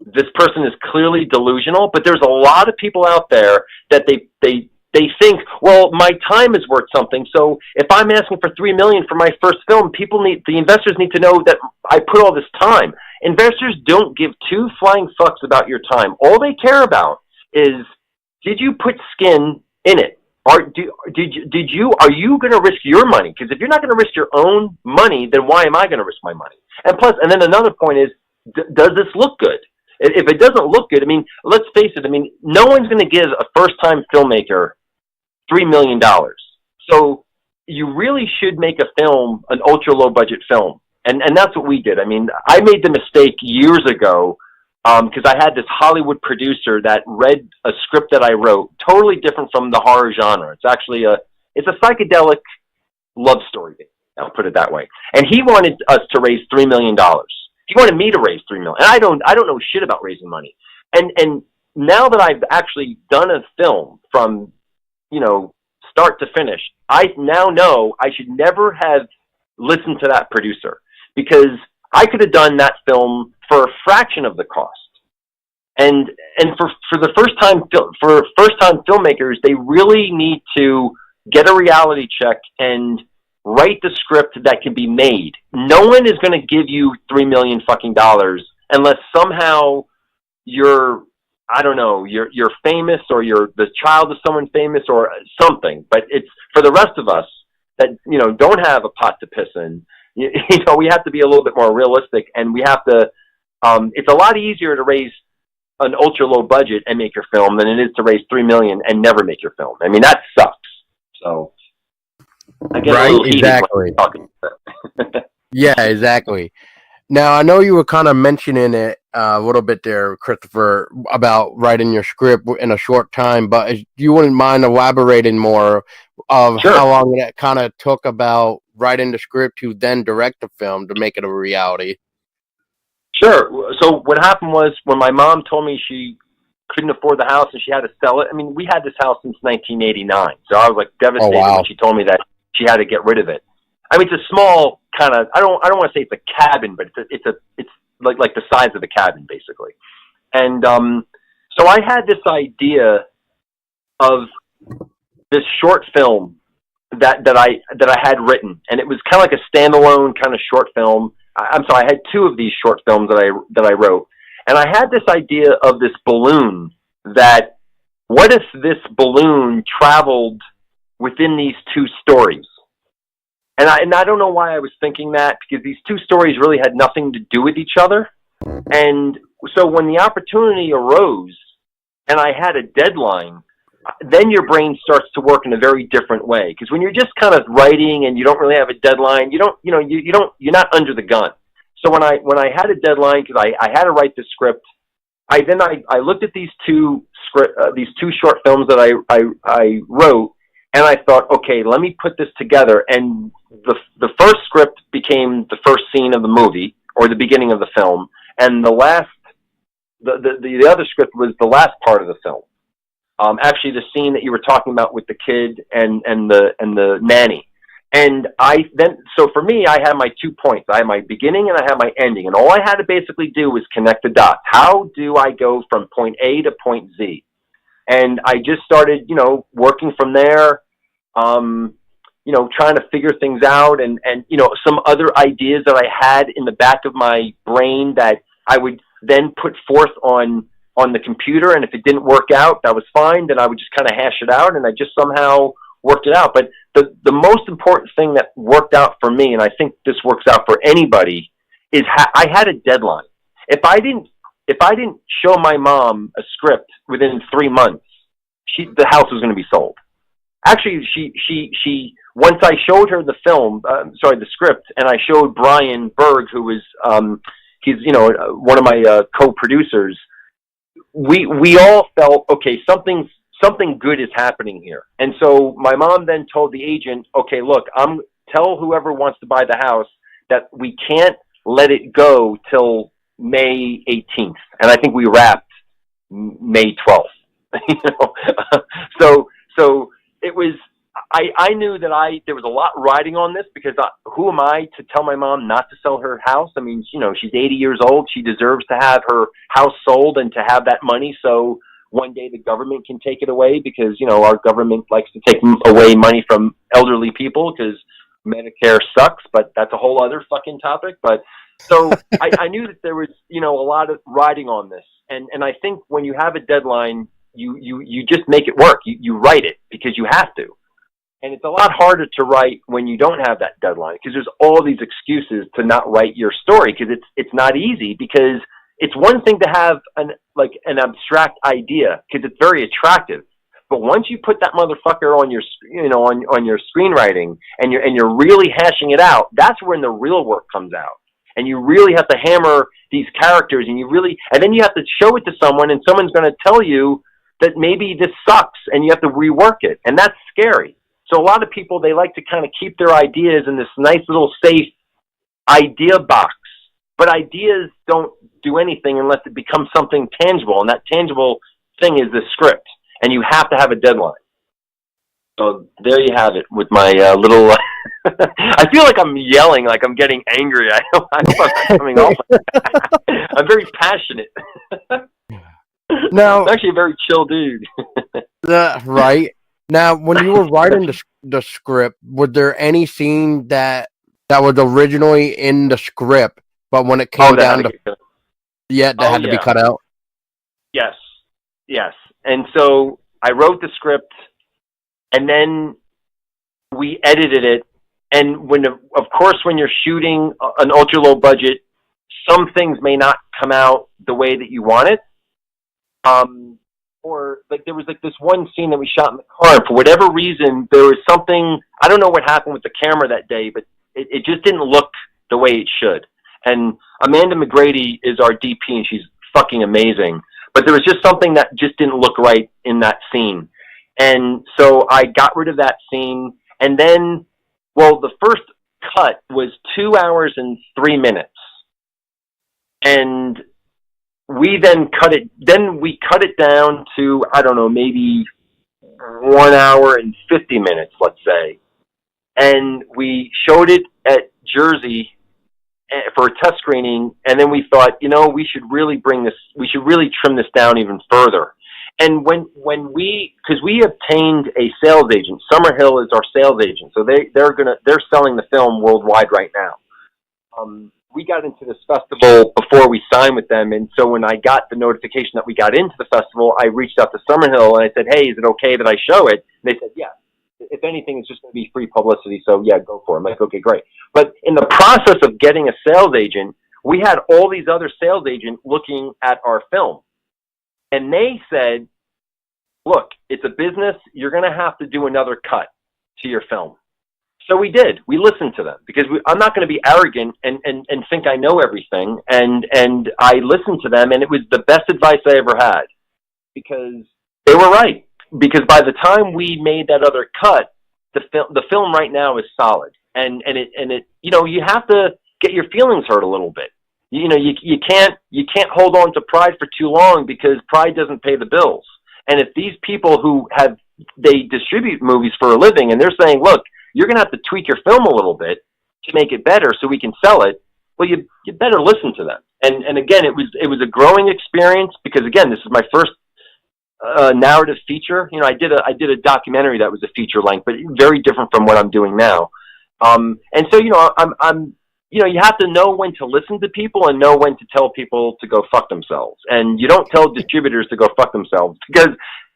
Speaker 2: this person is clearly delusional, but there's a lot of people out there that they think, well, my time is worth something. So if I'm asking for $3 million for my first film, the investors need to know that I put all this time. Investors don't give two flying fucks about your time. All they care about is, did you put skin in it? Are you going to risk your money? Because if you're not going to risk your own money, then why am I going to risk my money? And then another point is, does this look good? If it doesn't look good, I mean, let's face it. I mean, no one's going to give a first-time filmmaker $3 million. So you really should make a film, an ultra-low-budget film. And that's what we did. I mean, I made the mistake years ago, because I had this Hollywood producer that read a script that I wrote, totally different from the horror genre. It's actually a psychedelic love story. I'll put it that way. And he wanted us to raise $3 million. He wanted me to raise $3 million. And I don't know shit about raising money. And now that I've actually done a film from, start to finish, I now know I should never have listened to that producer, because I could have done that film for a fraction of the cost. And for the first time filmmakers, they really need to get a reality check and write the script that can be made. No one is going to give you $3 million fucking dollars unless somehow you're famous, or you're the child of someone famous or something. But it's for the rest of us that, don't have a pot to piss in. We have to be a little bit more realistic, and we have to, it's a lot easier to raise an ultra low budget and make your film than it is to raise $3 million and never make your film. I mean, that sucks. So I get a little heated when I'm talking.
Speaker 1: Yeah, exactly. Now, I know you were kind of mentioning it a little bit there, Christopher, about writing your script in a short time, but if you wouldn't mind elaborating more of
Speaker 2: Sure.
Speaker 1: How long it kind of took about writing the script to then direct the film to make it a reality.
Speaker 2: Sure. So what happened was, when my mom told me she couldn't afford the house and she had to sell it. I mean, we had this house since 1989, so I was like devastated when she told me that she had to get rid of it. I mean, it's a small kind of, I don't want to say it's a cabin, but it's like the size of a cabin basically. And so I had this idea of this short film that I had written, and it was kind of like a standalone kind of short film. I'm sorry, I had two of these short films that I wrote, and I had this idea of this balloon. That what if this balloon traveled within these two stories? And I don't know why I was thinking that, because these two stories really had nothing to do with each other. And so when the opportunity arose and I had a deadline, then your brain starts to work in a very different way. Because when you're just kind of writing and you don't really have a deadline, you're not under the gun. So when I had a deadline, because I had to write the script, I looked at these two short films that I wrote, and I thought, okay, let me put this together. And the first script became the first scene of the movie, or the beginning of the film, and the other script was the last part of the film. Actually, the scene that you were talking about with the kid and the nanny. And so for me, I had my 2 points. I had my beginning and I had my ending. And all I had to basically do was connect the dots. How do I go from point A to point Z? And I just started, working from there, trying to figure things out and some other ideas that I had in the back of my brain that I would then put forth on the computer. And if it didn't work out, that was fine. Then I would just kind of hash it out, and I just somehow worked it out. But the most important thing that worked out for me, and I think this works out for anybody, is I had a deadline. If I didn't show my mom a script within 3 months, the house was going to be sold. Actually, she once I showed her the script, and I showed Brian Berg, who was he's one of my co-producers. We all felt, okay, something good is happening here. And so my mom then told the agent, okay, look, tell whoever wants to buy the house that we can't let it go till May 18th. And I think we wrapped May 12th. So it was, I knew that there was a lot riding on this, because who am I to tell my mom not to sell her house? I mean, she's 80 years old. She deserves to have her house sold and to have that money. So one day the government can take it away, because, our government likes to take away money from elderly people because Medicare sucks, but that's a whole other fucking topic. But so I knew that there was, a lot of riding on this. And I think when you have a deadline, you just make it work. You write it because you have to. And it's a lot harder to write when you don't have that deadline, because there's all these excuses to not write your story, because it's not easy, because it's one thing to have an abstract idea, because it's very attractive. But once you put that motherfucker on your, on your screenwriting and you're really hashing it out, that's when the real work comes out. And you really have to hammer these characters, and then you have to show it to someone, and someone's going to tell you that maybe this sucks and you have to rework it. And that's scary. So a lot of people, they like to kind of keep their ideas in this nice little safe idea box. But ideas don't do anything unless it becomes something tangible. And that tangible thing is the script. And you have to have a deadline. So there you have it with my little... I feel like I'm yelling, like I'm getting angry. I hope I'm not coming off. I'm very passionate.
Speaker 1: Now,
Speaker 2: I'm actually a very chill dude.
Speaker 1: Right. Now, when you were writing the script, was there any scene that was originally in the script, but when it came down to... that had to be cut out?
Speaker 2: Yes. And so I wrote the script, and then we edited it. And of course, when you're shooting an ultra low budget, some things may not come out the way that you want it. Or there was this one scene that we shot in the car, and for whatever reason, there was something, I don't know what happened with the camera that day, but it just didn't look the way it should. And Amanda McGrady is our DP, and she's fucking amazing. But there was just something that just didn't look right in that scene. And so I got rid of that scene. And then, the first cut was 2 hours and 3 minutes. And we we cut it down to, I don't know, maybe 1 hour and 50 minutes, let's say. And we showed it at Jersey for a test screening, and then we thought, we should really trim this down even further. And when because we obtained a sales agent, Summerhill is our sales agent, so they're selling the film worldwide right now. We got into this festival before we signed with them, and so when I got the notification that we got into the festival, I reached out to Summerhill and I said, "Hey, is it okay that I show it?" And they said, "Yeah. If anything, it's just going to be free publicity, so yeah, go for it." I'm like, "Okay, great." But in the process of getting a sales agent, we had all these other sales agents looking at our film, and they said, "Look, it's a business. You're going to have to do another cut to your film." So we did. We listened to them because I'm not going to be arrogant and think I know everything. And I listened to them, and it was the best advice I ever had because they were right. Because by the time we made that other cut, the film right now is solid. And it you have to get your feelings hurt a little bit. You can't hold on to pride for too long because pride doesn't pay the bills. And if these people they distribute movies for a living and they're saying, "Look, you're going to have to tweak your film a little bit to make it better so we can sell it," well, you better listen to them. And again, it was a growing experience because, again, this is my first narrative feature. I did a documentary that was a feature length, but very different from what I'm doing now. And so, I'm you have to know when to listen to people and know when to tell people to go fuck themselves. And you don't tell distributors to go fuck themselves because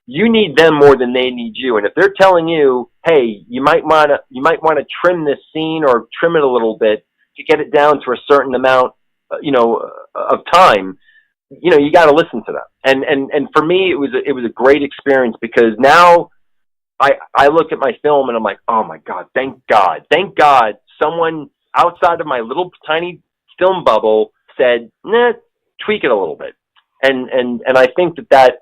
Speaker 2: you need them more than they need you. And if they're telling you, "Hey, you might want to trim this scene or trim it a little bit to get it down to a certain amount, of time," you got to listen to them. And for me, it was a great experience because now I look at my film and I'm like, "Oh my God, thank God someone outside of my little tiny film bubble said, nah, tweak it a little bit." And I think that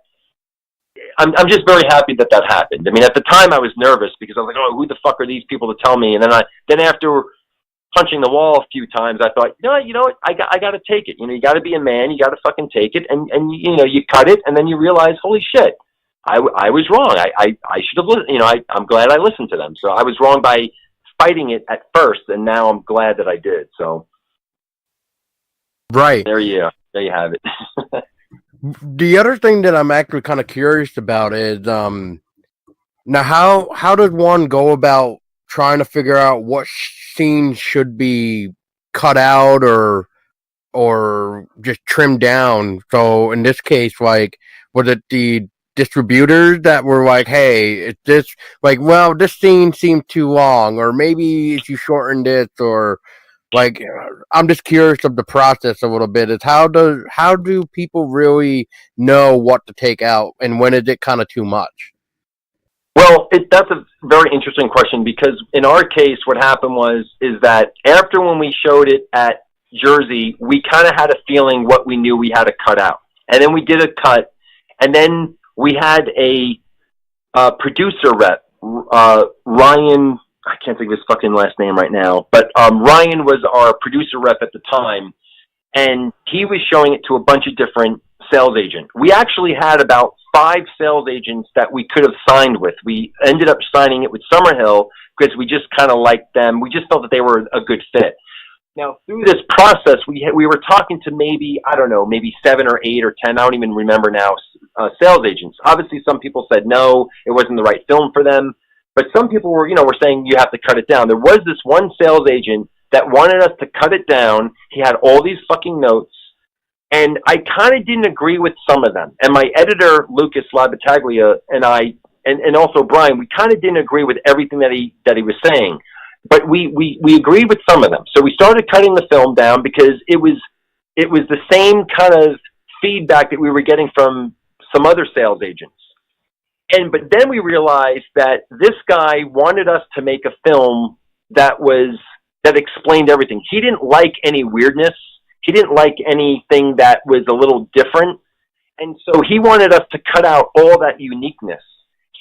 Speaker 2: I'm just very happy that happened. I mean, at the time I was nervous because I was like, "Oh, who the fuck are these people to tell me?" And then after punching the wall a few times, I thought, you know what, I got to take it. You got to be a man. You got to fucking take it. And you cut it, and then you realize, holy shit, I was wrong. I should have listened. I'm glad I listened to them. So I was wrong by fighting it at first, and now I'm glad that I did. So,
Speaker 1: right
Speaker 2: there you have it.
Speaker 1: The other thing that I'm actually kind of curious about is now how does one go about trying to figure out what scenes should be cut out or just trimmed down? So in this case, like, was it the distributors that were like, "Hey, it's this, like, well, this scene seemed too long, or maybe if you shortened it," or like, I'm just curious of the process a little bit. Is how do people really know what to take out, and when is it kind of too much?
Speaker 2: Well, that's a very interesting question because in our case, what happened is that after when we showed it at Jersey, we kind of had a feeling what we knew we had to cut out, and then we did a cut, and then we had a producer rep, Ryan. I can't think of his fucking last name right now, but Ryan was our producer rep at the time, and he was showing it to a bunch of different sales agents. We actually had about 5 sales agents that we could have signed with. We ended up signing it with Summerhill because we just kind of liked them. We just felt that they were a good fit. Now, through this process, we were talking to maybe 7 or 8 or 10, I don't even remember now, sales agents. Obviously, some people said no, it wasn't the right film for them. But some people were saying you have to cut it down. There was this one sales agent that wanted us to cut it down. He had all these fucking notes. And I kind of didn't agree with some of them. And my editor, Lucas Labataglia, and I, and also Brian, we kind of didn't agree with everything that he was saying. But we agreed with some of them. So we started cutting the film down because it was the same kind of feedback that we were getting from some other sales agents. But then we realized that this guy wanted us to make a film that explained everything. He didn't like any weirdness. He didn't like anything that was a little different. And so he wanted us to cut out all that uniqueness.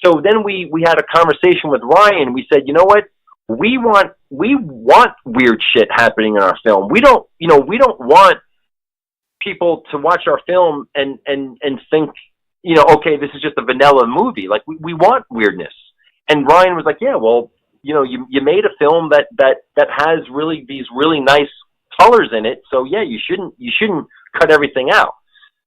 Speaker 2: So then we had a conversation with Ryan. We said, you know what? We want weird shit happening in our film. We don't want people to watch our film and think, you know, okay, this is just a vanilla movie. Like we want weirdness. And Ryan was like, yeah, well, you know, you made a film that has really these really nice colors in it. So yeah, you shouldn't cut everything out.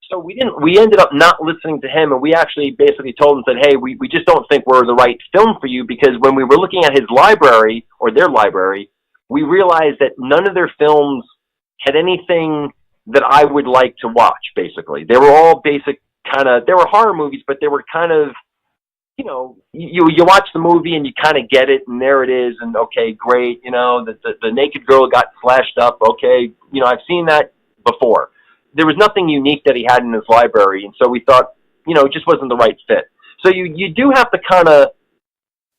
Speaker 2: So we ended up not listening to him, and we actually basically told him, said, hey, we just don't think we're the right film for you, because when we were looking at his library, or their library, we realized that none of their films had anything that I would like to watch, basically. They were all basic they were horror movies, but they were kind of, you know, you watch the movie and you kind of get it, and there it is, and okay, great, you know, the naked girl got slashed up, okay, you know, I've seen that before. There was nothing unique that he had in his library, and so we thought, you know, it just wasn't the right fit. So you do have to kind of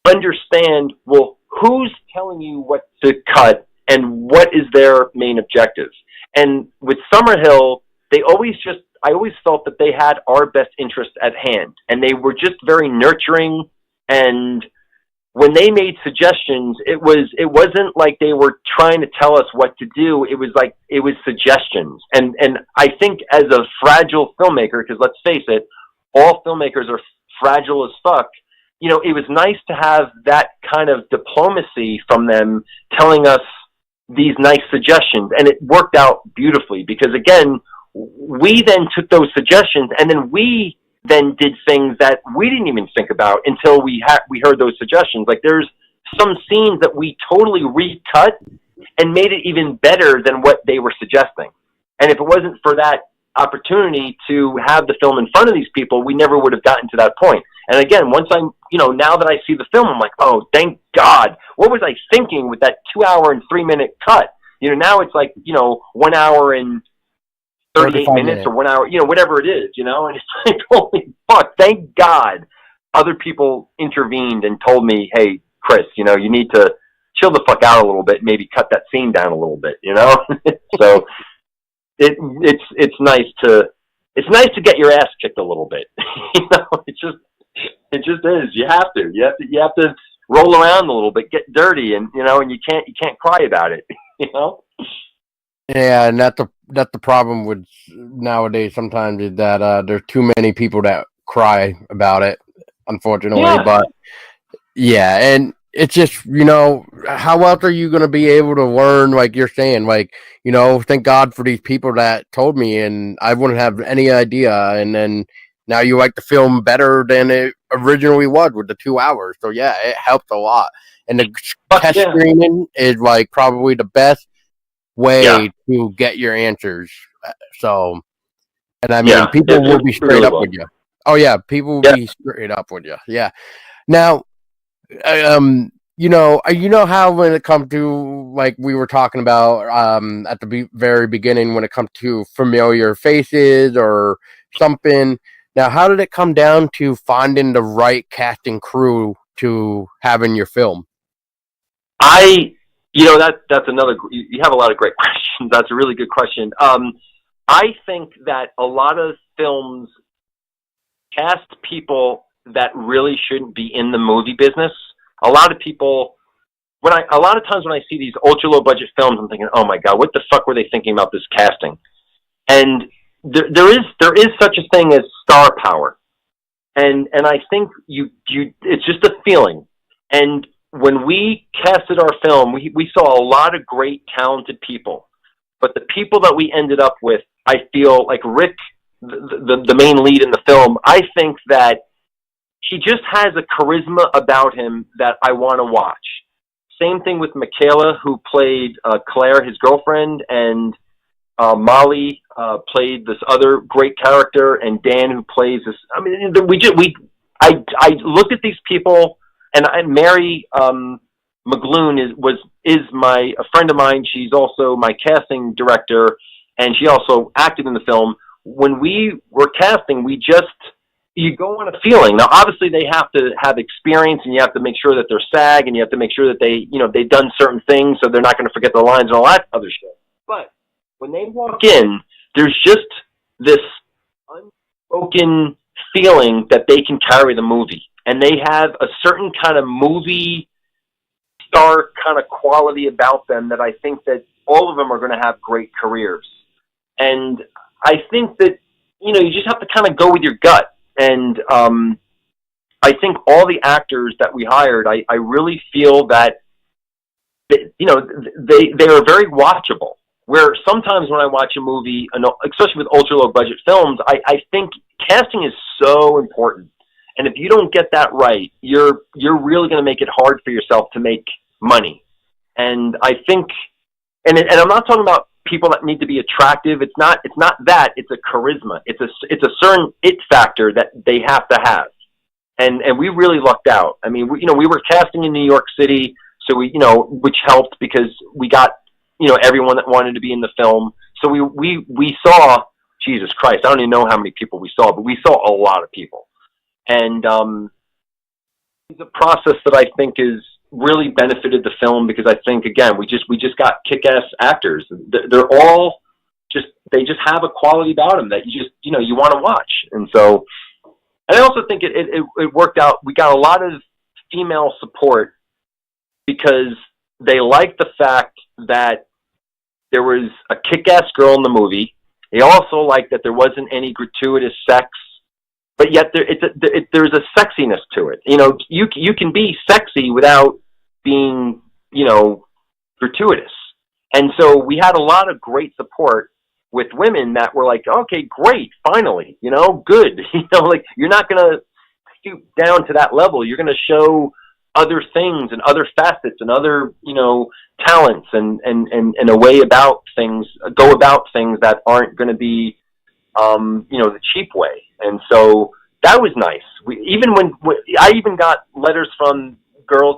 Speaker 2: understand, well, who's telling you what to cut and what is their main objective. And with Summerhill, I always felt that they had our best interest at hand, and they were just very nurturing. And when they made suggestions, it wasn't like they were trying to tell us what to do. It was suggestions. And I think as a fragile filmmaker, because let's face it, all filmmakers are fragile as fuck, you know, it was nice to have that kind of diplomacy from them telling us these nice suggestions. And it worked out beautifully, because again, we then took those suggestions, and then we then did things that we didn't even think about until we heard those suggestions. Like there's some scenes that we totally recut and made it even better than what they were suggesting. And if it wasn't for that opportunity to have the film in front of these people, we never would have gotten to that point. And again, now that I see the film, I'm like, oh, thank God. What was I thinking with that 2 hour and 3 minute cut? You know, now it's like, you know, 1 hour and 38 minutes or 1 hour, you know, whatever it is, you know, and it's like, holy fuck, thank God other people intervened and told me, hey, Chris, you know, you need to chill the fuck out a little bit, maybe cut that scene down a little bit, you know? So it's nice to get your ass kicked a little bit. You know, it just is. You have to roll around a little bit, get dirty, and you know, and you can't cry about it, you know?
Speaker 1: Yeah, and that's the problem with nowadays sometimes, is that there's too many people that cry about it, unfortunately. Yeah. But yeah, and it's just, you know, how else are you going to be able to learn, like you're saying, like, you know, thank God for these people that told me, and I wouldn't have any idea. And then now you like the film better than it originally was with the 2 hours. So yeah, it helped a lot. And the test screening is like probably the best way to get your answers. So, and I mean, people will be straight up with you. Oh yeah, people will be straight up with you. Yeah. Now, you know how when it comes to, like we were talking about at the very beginning, when it comes to familiar faces or something. Now, how did it come down to finding the right casting crew to have in your film?
Speaker 2: You know, that's another. You have a lot of great questions. That's a really good question. I think that a lot of films cast people that really shouldn't be in the movie business. A lot of people, a lot of times when I see these ultra low budget films, I'm thinking, oh my God, what the fuck were they thinking about this casting? And there is such a thing as star power, and I think it's just a feeling. And when we casted our film, we saw a lot of great, talented people. But the people that we ended up with, I feel like Rick, the main lead in the film, I think that he just has a charisma about him that I want to watch. Same thing with Michaela, who played Claire, his girlfriend, and Molly played this other great character, and Dan, who plays this. I mean, I looked at these people. And Mary McGloon is a friend of mine. She's also my casting director, and she also acted in the film. When we were casting, you go on a feeling. Now, obviously, they have to have experience, and you have to make sure that they're SAG, and you have to make sure that they've done certain things, so they're not going to forget their lines and all that other shit. But when they walk in, there's just this unspoken feeling that they can carry the movie. And they have a certain kind of movie star kind of quality about them that I think that all of them are going to have great careers. And I think that, you know, you just have to kind of go with your gut. And I think all the actors that we hired, I really feel that, you know, they are very watchable. Where sometimes when I watch a movie, especially with ultra low budget films, I think casting is so important. And if you don't get that right, you're really going to make it hard for yourself to make money. And I think, and I'm not talking about people that need to be attractive. It's not that. It's a charisma. It's a certain it factor that they have to have. And we really lucked out. I mean, we were casting in New York City, so which helped because we got, everyone that wanted to be in the film. So we saw, Jesus Christ, I don't even know how many people we saw, but we saw a lot of people. And it's a process that I think is really benefited the film, because I think, again, we just got kick-ass actors. They're all they just have a quality about them that you want to watch. And so, and I also think it worked out. We got a lot of female support because they liked the fact that there was a kick-ass girl in the movie. They also liked that there wasn't any gratuitous sex, but yet there's a sexiness to it. You can be sexy without being, gratuitous. And so we had a lot of great support with women that were like, okay, great, finally, good. Like, you're not going to stoop down to that level. You're going to show other things and other facets and other, talents and a way about things, go about things that aren't going to be, the cheap way. And so that was nice. I even got letters from girls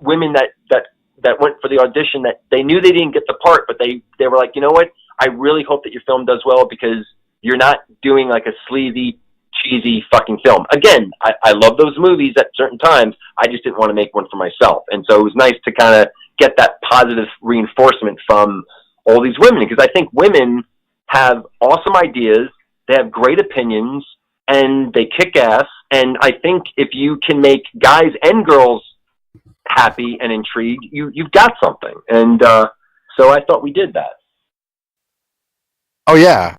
Speaker 2: women that went for the audition that they knew they didn't get the part, but they were like, you know what? I really hope that your film does well, because you're not doing like a sleazy, cheesy fucking film. Again, I love those movies at certain times. I just didn't want to make one for myself. And so it was nice to kind of get that positive reinforcement from all these women, because I think women have awesome ideas. They have great opinions and they kick ass. And I think if you can make guys and girls happy and intrigued, you've got something. And so I thought we did that.
Speaker 1: Oh yeah.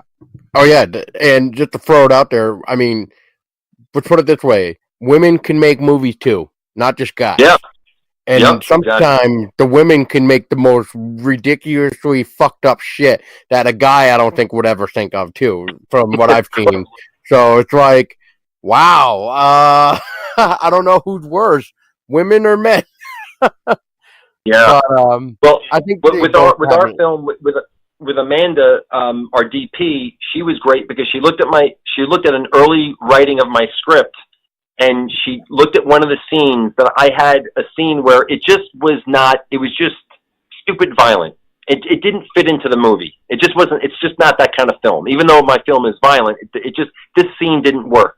Speaker 1: And just to throw it out there, I mean, let's put it this way: women can make movies too, not just guys.
Speaker 2: Yeah.
Speaker 1: And sometimes the women can make the most ridiculously fucked up shit that a guy I don't think would ever think of too, from what I've seen. So it's like, wow, I don't know who's worse, women or men.
Speaker 2: Yeah.
Speaker 1: But,
Speaker 2: well,
Speaker 1: I think
Speaker 2: with our film with Amanda, our DP, she was great because she looked at an early writing of my script, and she looked at one of the scenes that I had a scene where it just was stupid violent. It didn't fit into the movie. It just wasn't. It's just not that kind of film. Even though my film is violent, this scene didn't work.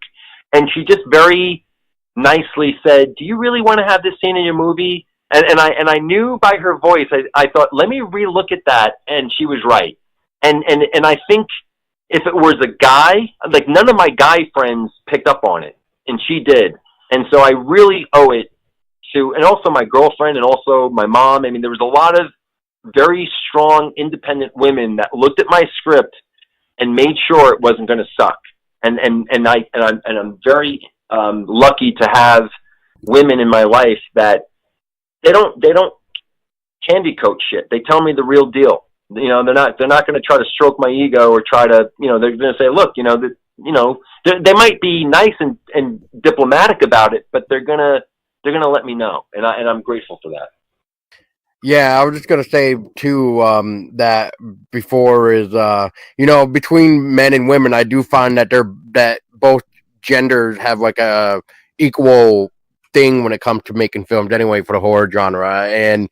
Speaker 2: And she just very nicely said, "Do you really want to have this scene in your movie?" And I knew by her voice, I thought, let me relook at that. And she was right. And I think if it was a guy, like, none of my guy friends picked up on it, and she did. And so I really owe it to, and also my girlfriend and also my mom. I mean, there was a lot of very strong, independent women that looked at my script and made sure it wasn't going to suck. And I'm very lucky to have women in my life that they don't candy coat shit. They tell me the real deal. They're not going to try to stroke my ego or try to, they're going to say, look, they might be nice and diplomatic about it, but they're going to let me know. And I'm grateful for that.
Speaker 1: Yeah, I was just gonna say too that before is between men and women, I do find that both genders have like a equal thing when it comes to making films anyway for the horror genre, and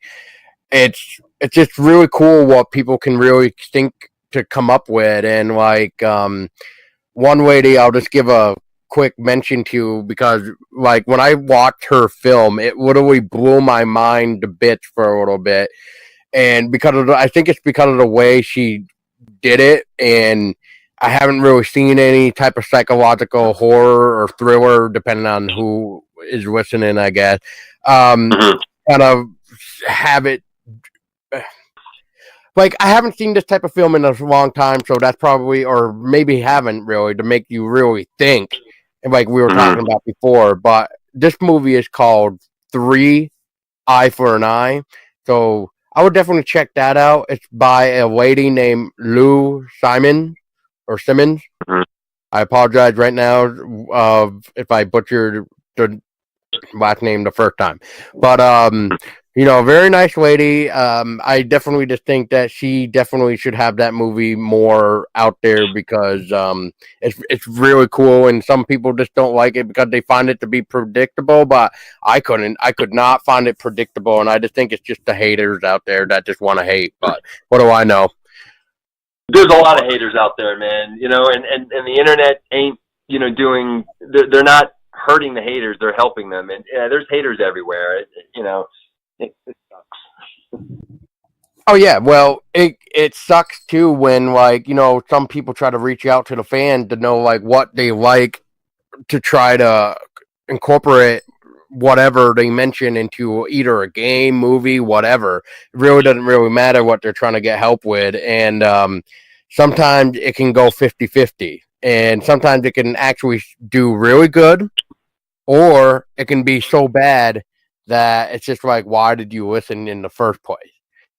Speaker 1: it's just really cool what people can really think to come up with. And like one lady, I'll just give a quick mention to, because like when I watched her film, it literally blew my mind to bits for a little bit, and I think it's because of the way she did it. And I haven't really seen any type of psychological horror or thriller, depending on who is listening, I guess, kind of have it. like I haven't seen this type of film in a long time, so that's probably, or maybe haven't really, to make you really think, and like we were talking about before. But this movie is called Three Eye for an Eye, so I would definitely check that out. It's by a lady named Lou Simon or Simmons.
Speaker 2: Mhm.
Speaker 1: I apologize right now if I butchered the last name the first time, but very nice lady. I definitely just think that she definitely should have that movie more out there because it's really cool, and some people just don't like it because they find it to be predictable. But I could not find it predictable, and I just think it's just the haters out there that just want to hate. But what do I know?
Speaker 2: There's a lot of haters out there, man. And the internet ain't doing. They're not hurting the haters; they're helping them. And there's haters everywhere. It sucks.
Speaker 1: Oh yeah, well, it sucks too when some people try to reach out to the fan to know like what they like to try to incorporate whatever they mention into either a game, movie, whatever. It really doesn't really matter what they're trying to get help with, and sometimes it can go 50-50, and sometimes it can actually do really good, or it can be so bad that it's just like, why did you listen in the first place?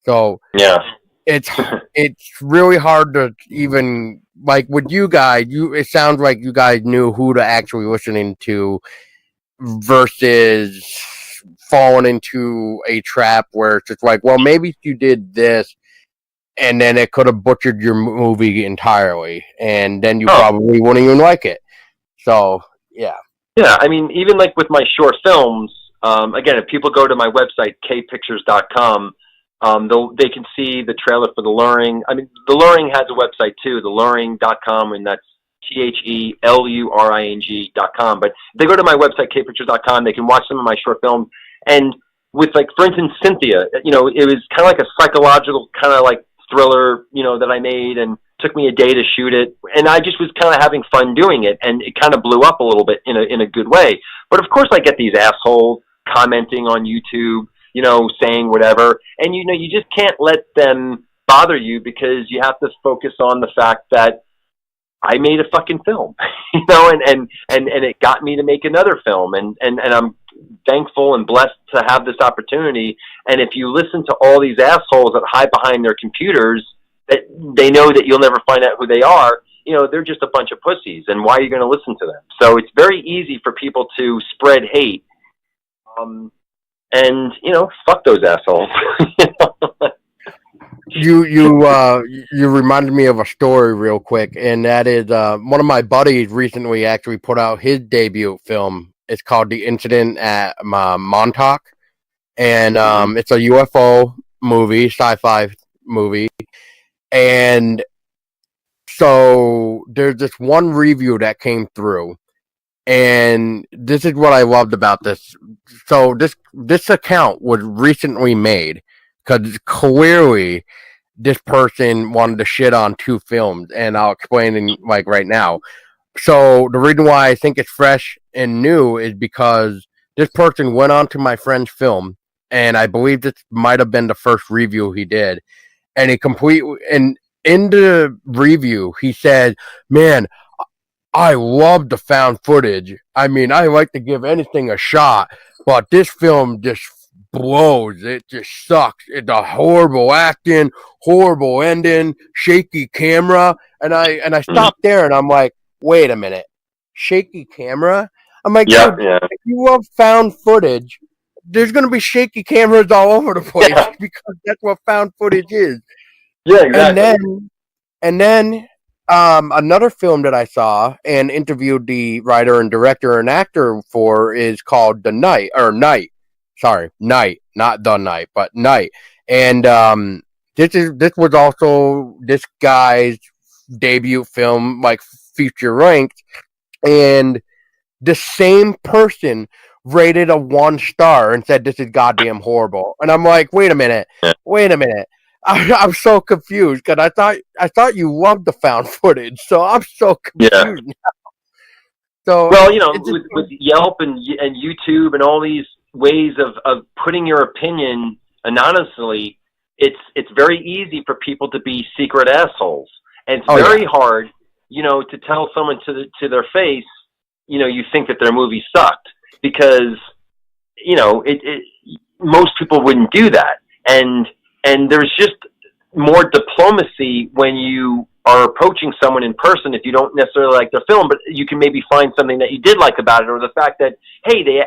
Speaker 1: So
Speaker 2: yeah,
Speaker 1: it's really hard to even like with you guys. It sounds like you guys knew who to actually listening to versus falling into a trap where it's just like, well, maybe if you did this, and then it could have butchered your movie entirely, and then you probably wouldn't even like it. So yeah.
Speaker 2: Yeah, I mean, even like with my short films, again, if people go to my website, kpictures.com, they can see the trailer for The Luring. I mean, The Luring has a website too, theluring.com, and that's TheLuring.com. But if they go to my website, kpictures.com, they can watch some of my short films. And with, like, for instance, Cynthia, it was kind of like a psychological kind of like thriller, that I made, and took me a day to shoot it, and I just was kind of having fun doing it, and it kind of blew up a little bit in a good way. But of course, I get these assholes commenting on YouTube, saying whatever, and you just can't let them bother you because you have to focus on the fact that I made a fucking film, and it got me to make another film, and I'm thankful and blessed to have this opportunity. And if you listen to all these assholes that hide behind their computers, that they know that you'll never find out who they are, they're just a bunch of pussies, and why are you going to listen to them? So it's very easy for people to spread hate, and fuck those assholes.
Speaker 1: You reminded me of a story real quick, and that is one of my buddies recently actually put out his debut film. It's called The Incident at Montauk, and it's a UFO movie, sci-fi movie. And so there's this one review that came through, and this is what I loved about this. So this account was recently made because clearly this person wanted to shit on two films, and I'll explain in like right now. So the reason why I think it's fresh and new is because this person went on to my friend's film, and I believe this might have been the first review he did. And in the review, he said, "Man, I love the found footage. I mean, I like to give anything a shot, but this film just blows. It just sucks. It's a horrible acting, horrible ending, shaky camera." And I stopped there, and I'm like, wait a minute, shaky camera? I'm like,
Speaker 2: yeah.
Speaker 1: If you love found footage, there's going to be shaky cameras all over the place because that's what found footage is.
Speaker 2: Yeah, exactly.
Speaker 1: And then another film that I saw and interviewed the writer and director and actor for is called Night, not The Night, but Night. And this was also this guy's debut film, like feature length, and the same person rated a 1 star and said this is goddamn horrible. And I'm like, wait a minute. I'm so confused because I thought you loved the found footage, so I'm so confused now. So
Speaker 2: well, with Yelp and YouTube and all these ways of putting your opinion anonymously, it's very easy for people to be secret assholes, and it's very hard, to tell someone to their face, you think that their movie sucked, because most people wouldn't do that, and there's just more diplomacy when you are approaching someone in person if you don't necessarily like their film, but you can maybe find something that you did like about it, or the fact that, hey, they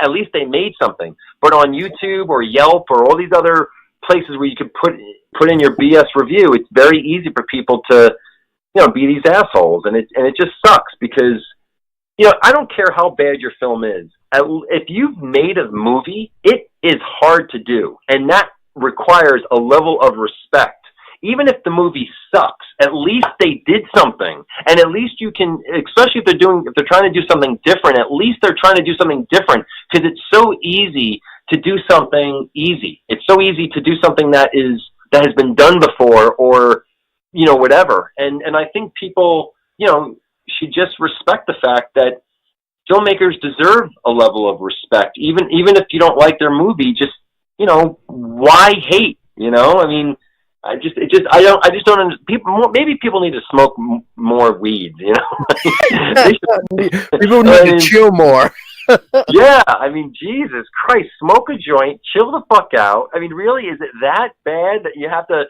Speaker 2: at least they made something. But on YouTube or Yelp or all these other places where you can put in your BS review, it's very easy for people to, be these assholes, and it just sucks, because I don't care how bad your film is. If you've made a movie, it is hard to do, and that requires a level of respect. Even if the movie sucks, at least they did something, and at least you can, especially if they're trying to do something different, at least they're trying to do something different, because it's so easy to do something easy. It's so easy to do something that has been done before, or whatever. And I think people should just respect the fact that filmmakers deserve a level of respect, even if you don't like their movie. Just why hate? I mean, I just don't understand. Maybe people need to smoke more weed.
Speaker 1: People need to chill more.
Speaker 2: Yeah, I mean, Jesus Christ, smoke a joint, chill the fuck out. I mean, really, is it that bad that you have to,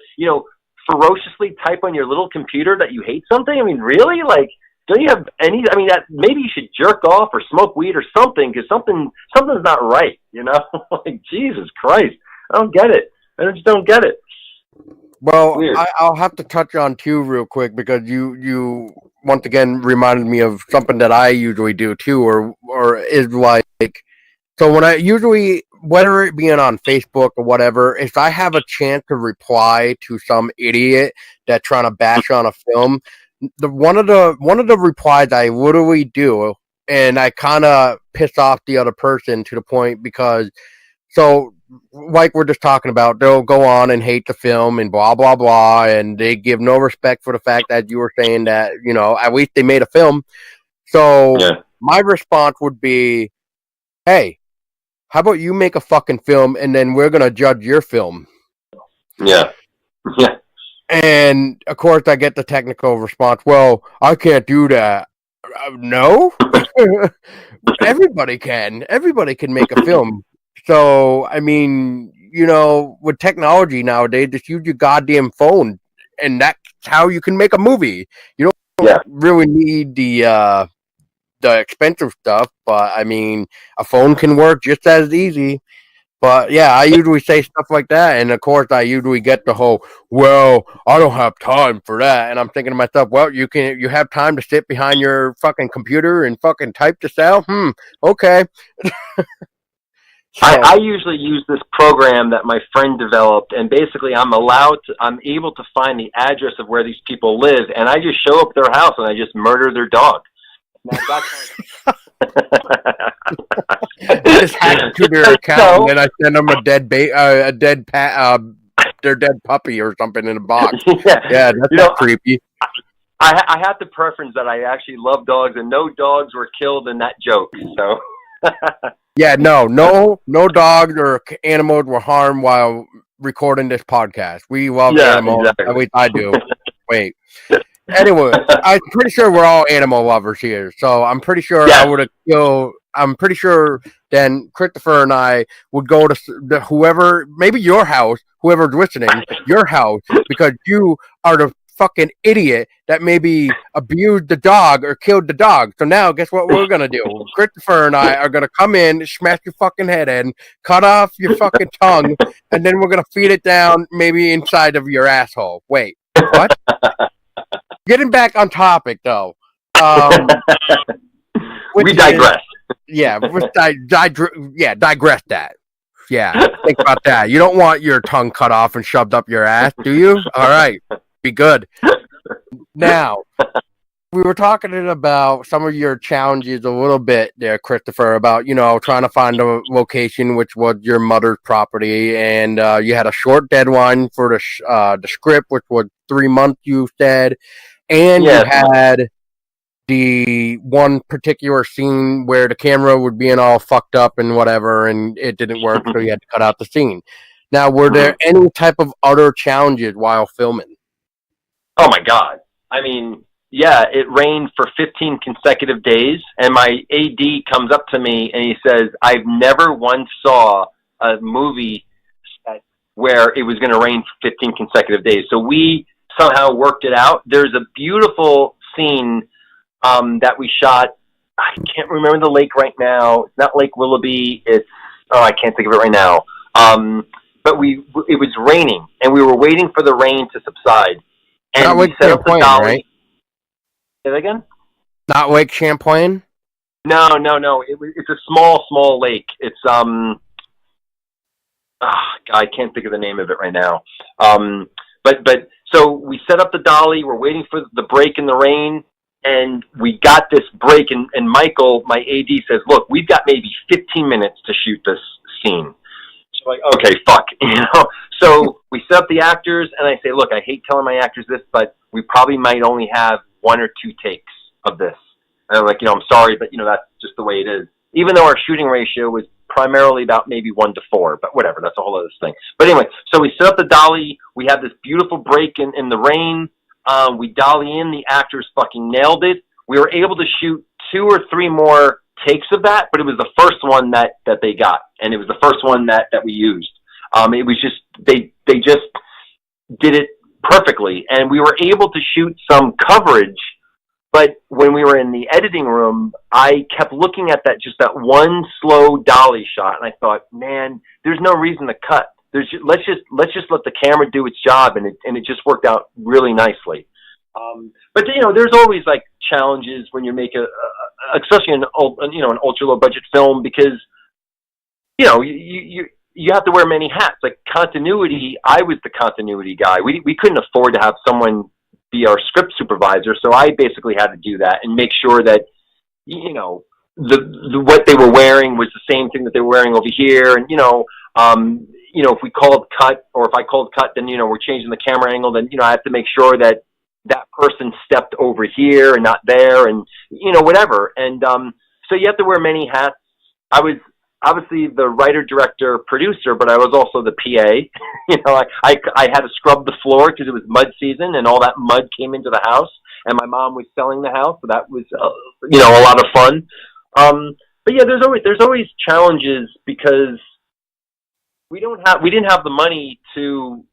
Speaker 2: ferociously type on your little computer that you hate something? I mean, really? Like, don't you have any? I mean, maybe you should jerk off or smoke weed or something, because something's not right. Like, Jesus Christ, I don't get it. I just don't get it.
Speaker 1: Well, I'll have to touch on two real quick, because you once again reminded me of something that I usually do too, or is like, so when I usually, whether it being on Facebook or whatever, if I have a chance to reply to some idiot that's trying to bash on a film, one of the replies I literally do, and I kind of piss off the other person to the point, because so, like we're just talking about, they'll go on and hate the film and blah, blah, blah, and they give no respect for the fact that you were saying that, at least they made a film. So, my response would be, hey, how about you make a fucking film, and then we're going to judge your film?
Speaker 2: Yeah. Yeah.
Speaker 1: And, of course, I get the technical response, well, I can't do that. No? Everybody can. Everybody can make a film. So, I mean, with technology nowadays, just use your goddamn phone, and that's how you can make a movie. You don't really need the expensive stuff, but, I mean, a phone can work just as easy. But, yeah, I usually say stuff like that, and, of course, I usually get the whole, well, I don't have time for that, and I'm thinking to myself, well, you have time to sit behind your fucking computer and fucking type this out? Okay.
Speaker 2: So, I usually use this program that my friend developed, and basically I'm able to find the address of where these people live, and I just show up at their house and I just murder their dog.
Speaker 1: Just hack into their account, and then I send them their dead puppy or something in a box. Yeah, that's creepy.
Speaker 2: I have to preference that I actually love dogs, and no dogs were killed in that joke. So.
Speaker 1: Yeah, no dogs or animals were harmed while recording this podcast. We love animals. Exactly. At least I do. Wait. Anyway, I'm pretty sure we're all animal lovers here. So I'm pretty sure I'm pretty sure then Christopher and I would go to whoever, maybe your house, whoever's listening, your house, because you are the fucking idiot that maybe abused the dog or killed the dog. So now, guess what we're gonna do? Christopher and I are gonna come in, smash your fucking head in, cut off your fucking tongue, and then we're gonna feed it down maybe inside of your asshole. Wait, what? Getting back on topic though.
Speaker 2: We digress.
Speaker 1: Digress that. Yeah, think about that. You don't want your tongue cut off and shoved up your ass, do you? All right. Be good. Now, we were talking about some of your challenges a little bit there, Christopher, about, trying to find a location, which was your mother's property, and you had a short deadline for the script, which was 3 months, you said, and you had the one particular scene where the camera would be all fucked up and whatever, and it didn't work, so you had to cut out the scene. Now, were there any type of other challenges while filming?
Speaker 2: Oh my God. I mean, yeah, it rained for 15 consecutive days, and my AD comes up to me and he says, I've never once saw a movie set where it was going to rain for 15 consecutive days. So we somehow worked it out. There's a beautiful scene that we shot. I can't remember the lake right now. It's not Lake Willoughby. I can't think of it right now. But it was raining, and we were waiting for the rain to subside. And
Speaker 1: Not
Speaker 2: we
Speaker 1: Lake
Speaker 2: set up the
Speaker 1: Champlain,
Speaker 2: dolly.
Speaker 1: right?
Speaker 2: Say that again?
Speaker 1: Not Lake Champlain?
Speaker 2: No. It's a small lake. It's God, I can't think of the name of it right now. But so we set up the dolly. We're waiting for the break in the rain, and we got this break. And Michael, my AD, says, "Look, we've got maybe 15 minutes to shoot this scene." So like, okay, fuck, So we set up the actors, and I say, "Look, I hate telling my actors this, but we probably might only have 1 or 2 takes of this." And I'm like, I'm sorry, but that's just the way it is. Even though our shooting ratio was primarily about maybe 1 to 4, but whatever, that's a whole other thing. But anyway, so we set up the dolly. We have this beautiful break in the rain. We dolly in. The actors fucking nailed it. We were able to shoot 2 or 3 more takes of that, but it was the first one that they got, and it was the first one that we used. It was just they just did it perfectly, and we were able to shoot some coverage. But when we were in the editing room, I kept looking at that one slow dolly shot, and I thought, man, there's no reason to cut. Let's just let the camera do its job, and it just worked out really nicely. But there's always like challenges when you make especially an ultra low budget film, because you have to wear many hats. Like continuity, I was the continuity guy. We couldn't afford to have someone be our script supervisor, so I basically had to do that and make sure that what they were wearing was the same thing that they were wearing over here, and if we called cut, or if I called cut, then we're changing the camera angle, then I have to make sure that person stepped over here and not there, and whatever. And so you have to wear many hats. I was obviously the writer, director, producer, but I was also the PA. I had to scrub the floor because it was mud season, and all that mud came into the house, and my mom was selling the house, so that was a lot of fun. But yeah, there's always challenges because we didn't have the money to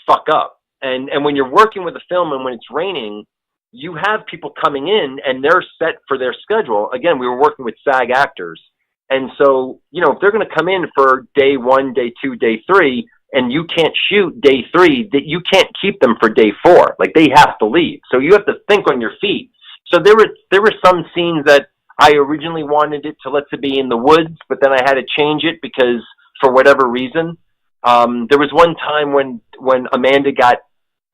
Speaker 2: fuck up. And when you're working with a film and when it's raining, you have people coming in and they're set for their schedule. Again, we were working with SAG actors. And so, if they're going to come in for day 1, day 2, day 3, and you can't shoot day 3, that you can't keep them for day 4. Like, they have to leave. So you have to think on your feet. So there were some scenes that I originally wanted it to be in the woods, but then I had to change it because for whatever reason. There was one time when Amanda got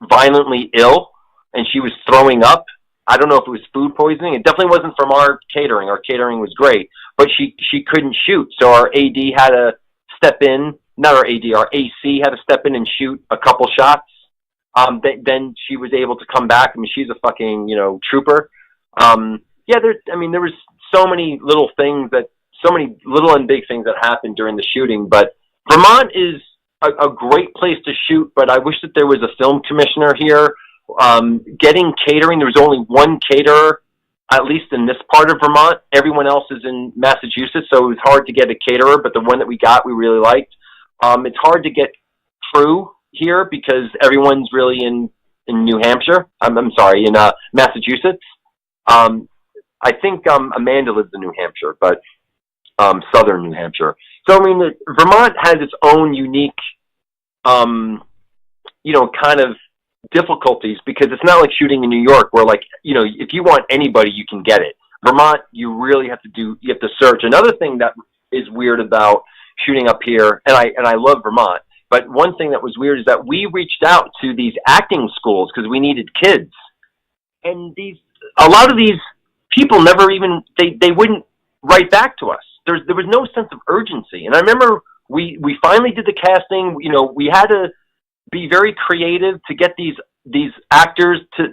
Speaker 2: violently ill and she was throwing up. I don't know if it was food poisoning. It definitely wasn't from our catering. Our catering was great, but she couldn't shoot. So our AD had to step in, not our AD, our AC had to step in and shoot a couple shots. Then she was able to come back. I mean, she's a fucking, trooper. There was so many little things so many little and big things that happened during the shooting, but Vermont is a great place to shoot, but I wish that there was a film commissioner here. Getting catering, there was only one caterer, at least in this part of Vermont. Everyone else is in Massachusetts, so it was hard to get a caterer, but the one that we got, we really liked. It's hard to get crew here because everyone's really in New Hampshire. I'm sorry, in Massachusetts. I think Amanda lives in New Hampshire, but southern New Hampshire. So, Vermont has its own unique, kind of difficulties because it's not like shooting in New York where, if you want anybody, you can get it. Vermont, you really have to search. Another thing that is weird about shooting up here, and I love Vermont, but one thing that was weird is that we reached out to these acting schools because we needed kids. And a lot of these people never even, they wouldn't write back to us. There was no sense of urgency. And I remember we finally did the casting. We had to be very creative to get these actors to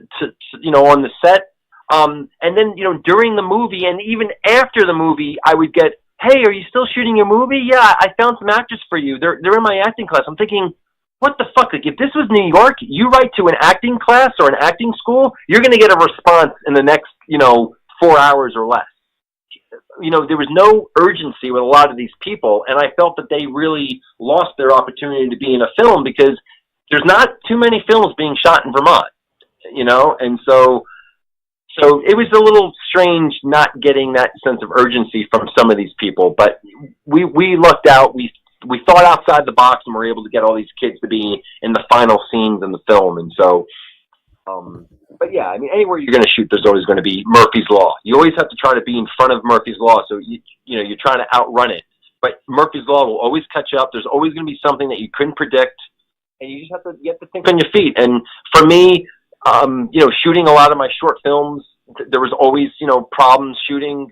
Speaker 2: on the set. And then, during the movie and even after the movie, I would get, hey, are you still shooting your movie? Yeah, I found some actors for you. They're in my acting class. I'm thinking, what the fuck? Like, if this was New York, you write to an acting class or an acting school, you're going to get a response in the next, 4 hours or less. There was no urgency with a lot of these people, and I felt that they really lost their opportunity to be in a film because there's not too many films being shot in Vermont, and so it was a little strange not getting that sense of urgency from some of these people, but we lucked out. We thought outside the box and were able to get all these kids to be in the final scenes in the film, and so. But yeah, I mean, anywhere you're going to shoot, there's always going to be Murphy's Law. You always have to try to be in front of Murphy's Law, so you're trying to outrun it. But Murphy's Law will always catch up. There's always going to be something that you couldn't predict, and you have to think on your feet. And for me, shooting a lot of my short films, there was always problems shooting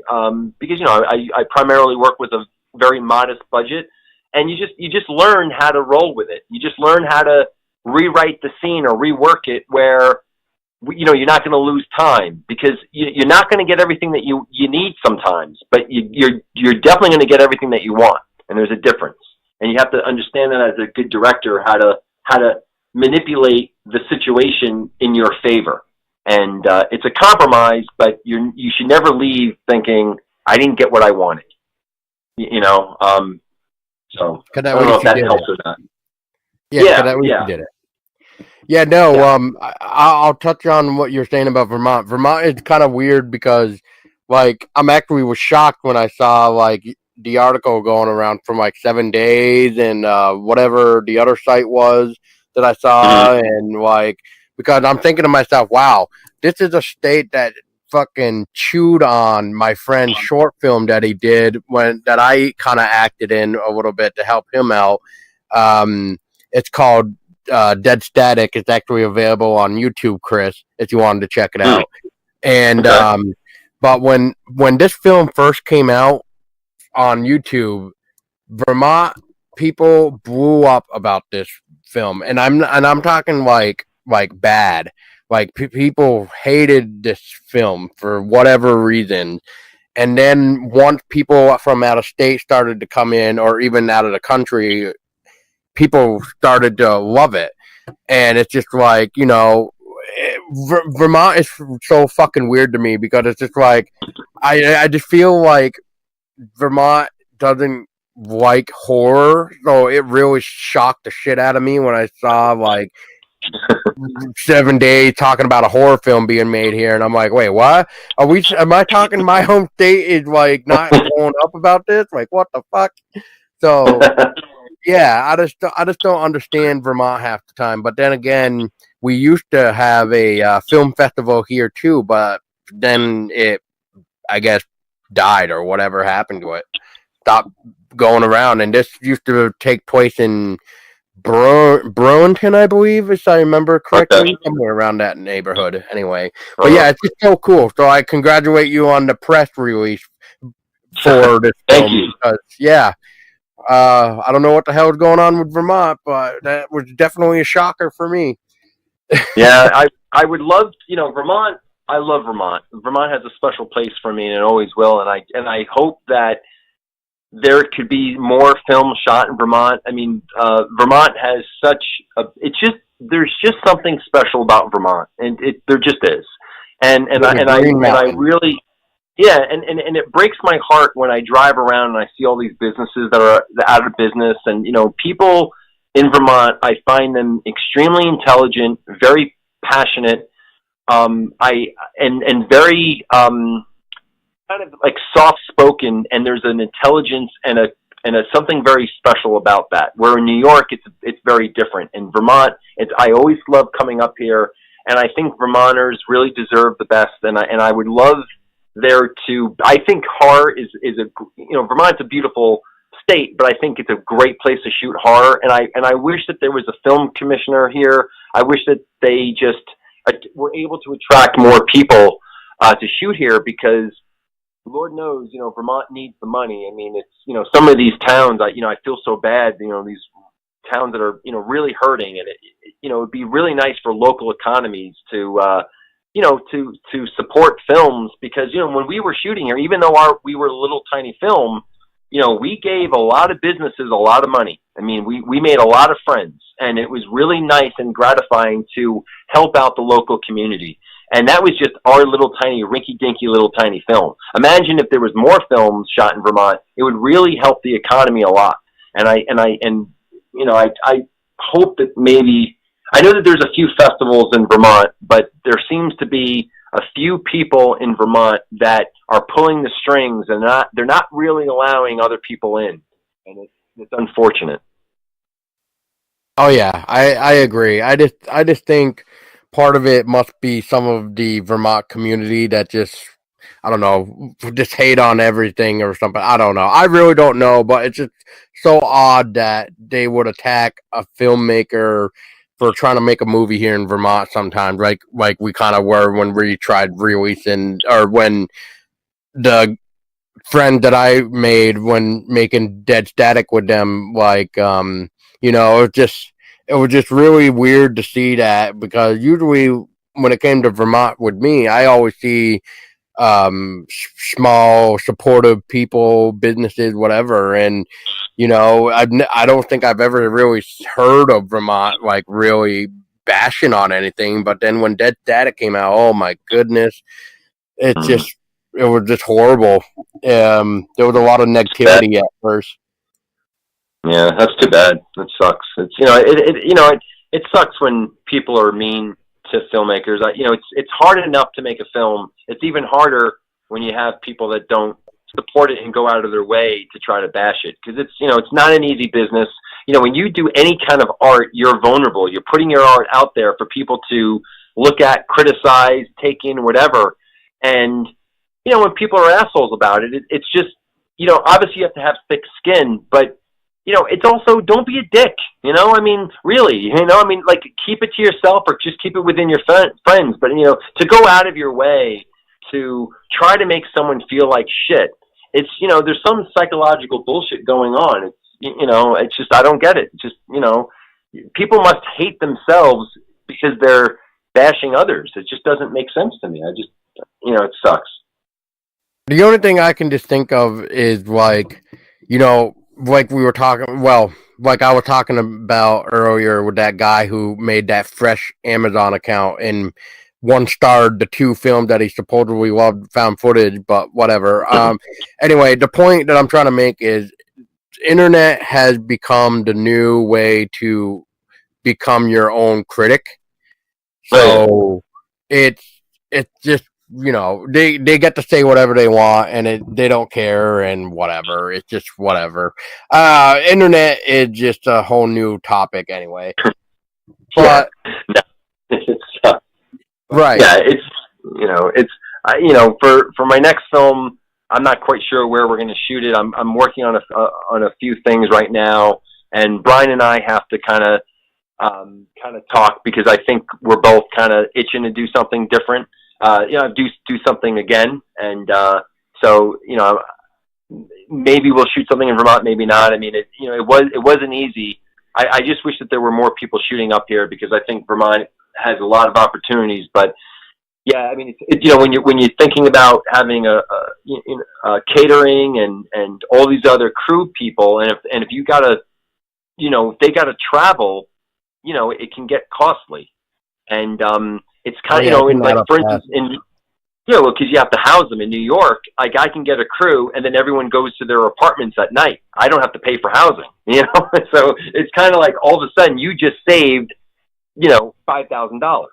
Speaker 2: because I primarily work with a very modest budget, and you just learn how to roll with it. You just learn how to rewrite the scene or rework it where you're not going to lose time because you're not going to get everything that you need sometimes, but you're definitely going to get everything that you want, and there's a difference. And you have to understand that as a good director how to manipulate the situation in your favor. And it's a compromise, but you should never leave thinking I didn't get what I wanted. So I don't know if that helps or not.
Speaker 1: Yeah, you did it. Yeah, no, I'll touch on what you're saying about Vermont. Vermont is kind of weird because, I'm actually was shocked when I saw, the article going around from, 7 days and whatever the other site was that I saw, and, because I'm thinking to myself, wow, this is a state that fucking chewed on my friend's short film that he did that I kind of acted in a little bit to help him out. It's called Dead Static. It's actually available on YouTube, Chris, if you wanted to check it out. And but when this film first came out on YouTube, Vermont people blew up about this film, and I'm talking like bad. People hated this film for whatever reason. And then once people from out of state started to come in, or even out of the country, people started to love it. And it's just Vermont is so fucking weird to me because it's just I just feel like Vermont doesn't like horror, so it really shocked the shit out of me when I saw 7 days talking about a horror film being made here, and I'm like, wait, what? Am I talking my home state is not going up about this? What the fuck? So yeah, I just don't understand Vermont half the time. But then again, we used to have a film festival here too, but then it, I guess, died or whatever happened to it. Stopped going around, and this used to take place in Burlington, I believe, if I remember correctly, somewhere around that neighborhood. Anyway, but yeah, it's just so cool. So I congratulate you on the press release for this film.
Speaker 2: Thank you.
Speaker 1: Because, yeah, I don't know what the hell is going on with Vermont, but that was definitely a shocker for me.
Speaker 2: Yeah, I would love, Vermont. I love Vermont. Vermont has a special place for me, and it always will. And I hope that there could be more films shot in Vermont. I mean, Vermont has there's just something special about Vermont, and there just is. And I really, yeah, and it breaks my heart when I drive around and I see all these businesses that are out of business, and people in Vermont, I find them extremely intelligent, very passionate, and very kind of soft spoken, and there's an intelligence and a something very special about that. Where in New York, it's very different. In Vermont, I always love coming up here, and I think Vermonters really deserve the best. And I would love there to. I think horror is Vermont's a beautiful state, but I think it's a great place to shoot horror. And I wish that there was a film commissioner here. I wish that they just were able to attract more people to shoot here, because Lord knows, Vermont needs the money. I mean, it's, some of these towns, I feel so bad, these towns that are, really hurting, and it would be really nice for local economies to, to support films, because, when we were shooting here, even though we were a little tiny film, we gave a lot of businesses a lot of money. I mean, we made a lot of friends, and it was really nice and gratifying to help out the local community. And that was just our little tiny, rinky-dinky little tiny film. Imagine if there was more films shot in Vermont, it would really help the economy a lot. And I hope that maybe, I know that there's a few festivals in Vermont, but there seems to be a few people in Vermont that are pulling the strings, and they're not really allowing other people in. And it's unfortunate.
Speaker 1: Oh yeah, I agree. I just think part of it must be some of the Vermont community that just, I don't know, just hate on everything or something. I don't know. I really don't know, but it's just so odd that they would attack a filmmaker for trying to make a movie here in Vermont sometimes, like we kind of were when we tried releasing, or when the friend that I made when making Dead Static with them, it was just really weird to see that, because usually when it came to Vermont with me, I always see small supportive people, businesses, whatever, and I don't think I've ever really heard of Vermont like really bashing on anything. But then when Dead Static came out, oh my goodness, it was just horrible. There was a lot of negativity at first.
Speaker 2: Yeah, that's too bad. It sucks. It's it sucks when people are mean to filmmakers. It's hard enough to make a film. It's even harder when you have people that don't support it and go out of their way to try to bash it, because it's not an easy business. When you do any kind of art, you're vulnerable. You're putting your art out there for people to look at, criticize, take in, whatever. And when people are assholes about it, it's just, obviously you have to have thick skin, but it's also, don't be a dick, really, like, keep it to yourself, or just keep it within your friends. But, to go out of your way to try to make someone feel like shit, it's, there's some psychological bullshit going on. It's, it's just, I don't get it. It's just, people must hate themselves because they're bashing others. It just doesn't make sense to me. It sucks.
Speaker 1: The only thing I can just think of is like we were talking, like I was talking about earlier with that guy who made that fresh Amazon account and one-starred the two films that he supposedly loved, found footage, but whatever. Anyway, the point that I'm trying to make is internet has become the new way to become your own critic. So it's just, they get to say whatever they want, and they don't care, and whatever. It's just whatever. Internet is just a whole new topic anyway. But
Speaker 2: it's
Speaker 1: right.
Speaker 2: Yeah, it's for my next film, I'm not quite sure where we're going to shoot it. I'm working on a few things right now, and Brian and I have to kind of talk, because I think we're both kind of itching to do something different. Do something again, and so maybe we'll shoot something in Vermont, maybe not. I mean, it wasn't easy. I just wish that there were more people shooting up here, because I think Vermont has a lot of opportunities. But yeah, I mean, when you're thinking about having a catering and all these other crew people, and if you gotta, if they gotta travel, it can get costly, and it's kind of, like, for instance, because you have to house them in New York. Like, I can get a crew, and then everyone goes to their apartments at night. I don't have to pay for housing, So it's kind of like all of a sudden you just saved, $5,000,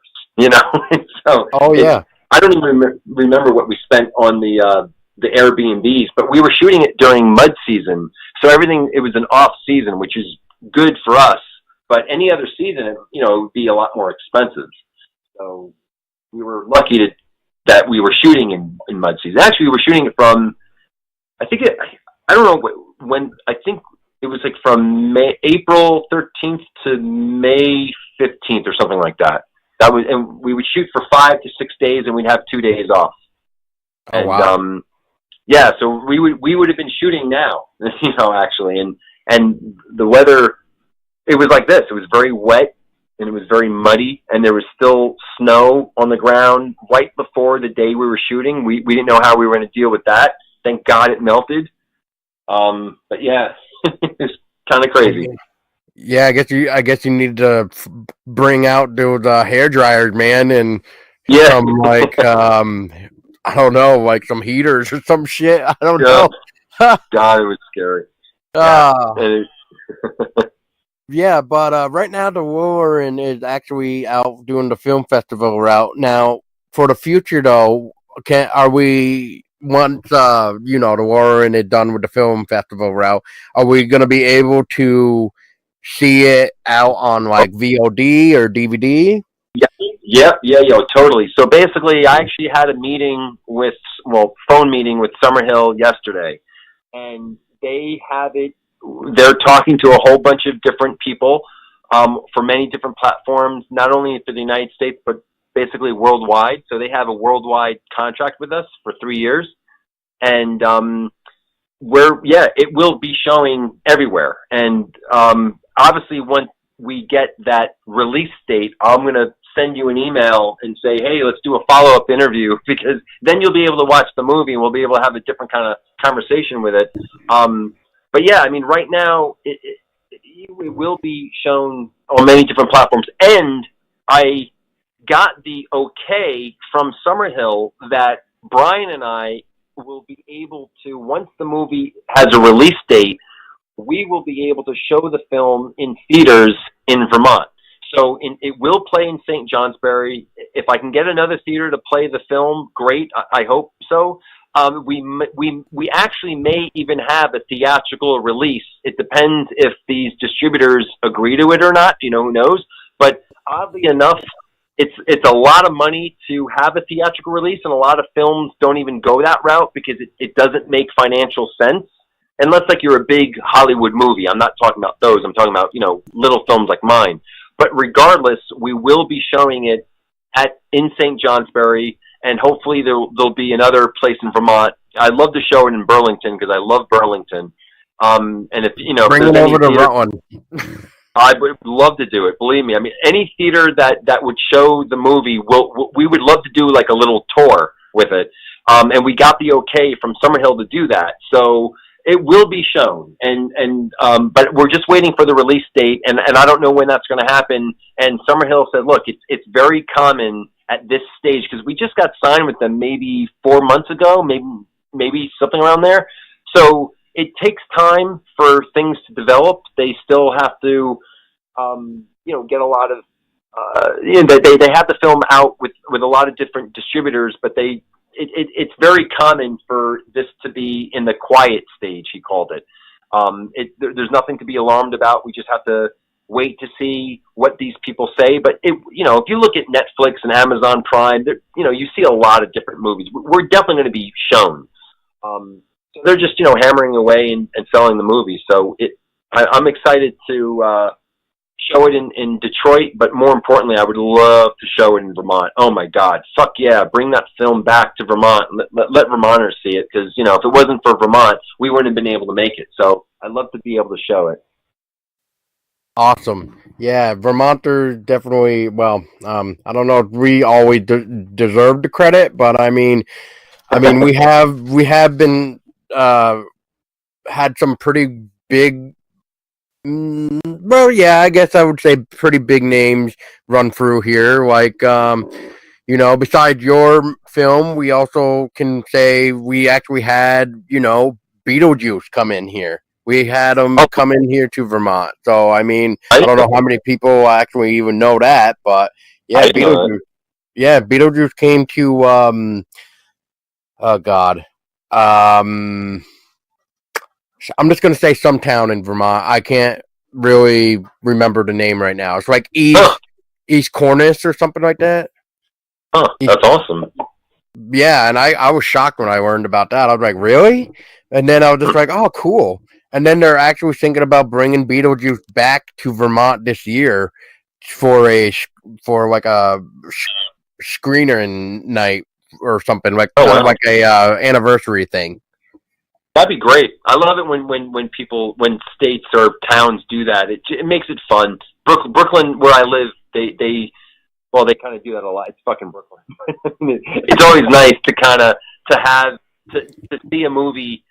Speaker 2: So,
Speaker 1: oh yeah,
Speaker 2: I don't even remember what we spent on the Airbnbs, but we were shooting it during mud season, so it was an off season, which is good for us. But any other season, it would be a lot more expensive. So we were lucky that we were shooting in mud season. Actually, we were shooting it from, I don't know when, I think it was like from April 13th to May 15th or something like that. And we would shoot for 5 to 6 days, and we'd have 2 days off.
Speaker 1: Oh,
Speaker 2: and,
Speaker 1: wow.
Speaker 2: Yeah, so we would have been shooting now, actually, and the weather, it was like this. It was very wet, and it was very muddy, and there was still snow on the ground right before the day we were shooting. We didn't know how we were going to deal with that. Thank God it melted. But yeah, it's kind of crazy.
Speaker 1: Yeah, I guess you need to bring out those hair dryers, man, and
Speaker 2: Yeah,
Speaker 1: some like I don't know, like some heaters or some shit. I don't
Speaker 2: yeah.
Speaker 1: know.
Speaker 2: God, it was scary. Yeah,
Speaker 1: uh,
Speaker 2: and
Speaker 1: yeah, but right now the Warren is actually out doing the film festival route. Now, for the future though, are we once the Warren is done with the film festival route, are we gonna be able to see it out on like VOD or DVD?
Speaker 2: yeah, totally. So basically, I actually had a phone meeting with Summerhill yesterday, and they have it. They're talking to a whole bunch of different people for many different platforms, not only for the United States, but basically worldwide. So they have a worldwide contract with us for 3 years, and it will be showing everywhere. And obviously, once we get that release date, I'm going to send you an email and say, hey, let's do a follow-up interview, because then you'll be able to watch the movie and we'll be able to have a different kind of conversation with it. But yeah, I mean, right now it will be shown on many different platforms. And I got the okay from Summerhill that Brian and I will be able to, once the movie has a release date, we will be able to show the film in theaters in Vermont. So it will play in St. Johnsbury. If I can get another theater to play the film, great. I hope so. We actually may even have a theatrical release. It depends if these distributors agree to it or not. Who knows? But oddly enough, it's a lot of money to have a theatrical release, and a lot of films don't even go that route because it doesn't make financial sense. Unless like you're a big Hollywood movie. I'm not talking about those. I'm talking about, little films like mine. But regardless, we will be showing it in St. Johnsbury, and hopefully there'll be another place in Vermont. I'd love to show it in Burlington because I love Burlington. And if
Speaker 1: bring
Speaker 2: if
Speaker 1: it
Speaker 2: there's
Speaker 1: over to Rutland.
Speaker 2: I would love to do it. Believe me. I mean, any theater that would show the movie, we would love to do like a little tour with it. And we got the okay from Summerhill to do that. So it will be shown, but we're just waiting for the release date, and I don't know when that's going to happen. And Summerhill said, look, it's very common at this stage, because we just got signed with them maybe 4 months ago, maybe something around there. So it takes time for things to develop. They still have to, get a lot of, they have the film out with a lot of different distributors, but it's very common for this to be in the quiet stage, he called it. There's nothing to be alarmed about. We just have to wait to see what these people say. But if you look at Netflix and Amazon Prime, you see a lot of different movies. We're definitely going to be shown. So they're just, hammering away and selling the movie. So I'm excited to show it in Detroit, but more importantly, I would love to show it in Vermont. Oh my God, fuck yeah! Bring that film back to Vermont. And let Vermonters see it, because if it wasn't for Vermont, we wouldn't have been able to make it. So I'd love to be able to show it.
Speaker 1: Awesome. Yeah, Vermonters definitely. Well, I don't know if we always deserve the credit, but I mean, we have been had some pretty big. Well, yeah, I guess I would say pretty big names run through here. Like, besides your film, we also can say we actually had, Beetlejuice come in here. We had him come in here to Vermont. So, I mean, I don't know how many people actually even know that, but yeah, Beetlejuice. Yeah, Beetlejuice came to, oh God. I'm just going to say some town in Vermont. I can't really remember the name right now. It's like East Cornish or something like that.
Speaker 2: Huh, that's awesome.
Speaker 1: Yeah, and I was shocked when I learned about that. I was like, really? And then I was just like, oh, cool. And then they're actually thinking about bringing Beetlejuice back to Vermont this year for like a screener night or something, like kind of like a anniversary thing.
Speaker 2: That'd be great. I love it when states or towns do that. It makes it fun. Brooklyn, where I live, they kind of do that a lot. It's fucking Brooklyn. It's always nice to kind of to see a movie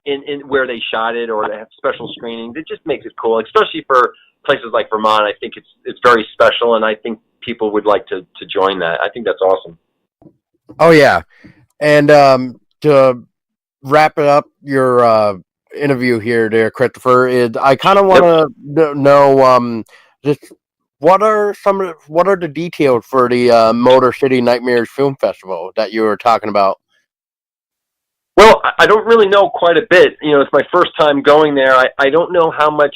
Speaker 2: in where they shot it, or they have special screenings. It just makes it cool, especially for places like Vermont. I think it's very special, and I think people would like to join that. I think that's awesome.
Speaker 1: Oh yeah, and to wrap it up your interview here, there, Christopher, is I kind of want to know just what are the details for the Motor City Nightmares Film Festival that you were talking about?
Speaker 2: Well, I don't really know quite a bit. It's my first time going there. I don't know how much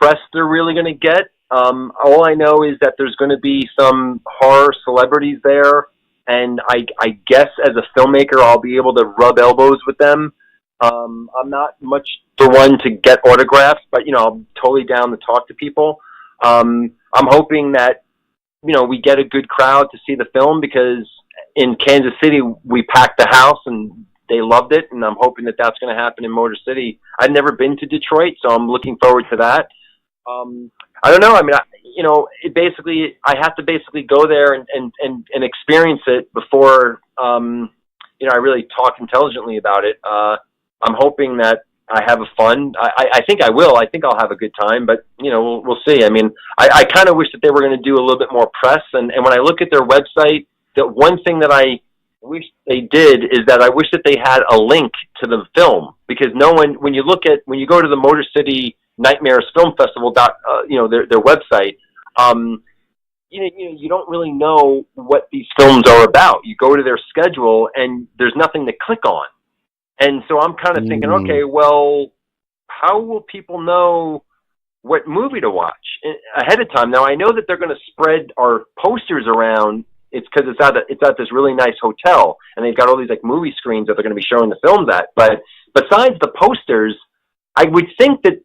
Speaker 2: press they're really going to get. All I know is that there's going to be some horror celebrities there, and I guess as a filmmaker, I'll be able to rub elbows with them. I'm not much the one to get autographs, but I'm totally down to talk to people. I'm hoping that we get a good crowd to see the film, because in Kansas City we packed the house and they loved it, and I'm hoping that that's going to happen in Motor City. I've never been to Detroit, so I'm looking forward to that. I don't know. I mean, I have to basically go there and experience it before, I really talk intelligently about it. I'm hoping that I have a fun. I think I will. I think I'll have a good time, but we'll see. I mean, I kind of wish that they were going to do a little bit more press. And when I look at their website, the one thing that I wish they did is that I wish that they had a link to the film, because when you go to the Motor City Nightmares Film Festival their website, you don't really know what these films are about. You go to their schedule and there's nothing to click on. And so I'm kind of thinking, okay, well, how will people know what movie to watch ahead of time? Now, I know that they're going to spread our posters around. It's because it's at this really nice hotel, and they've got all these like movie screens that they're going to be showing the films at. But besides the posters, I would think that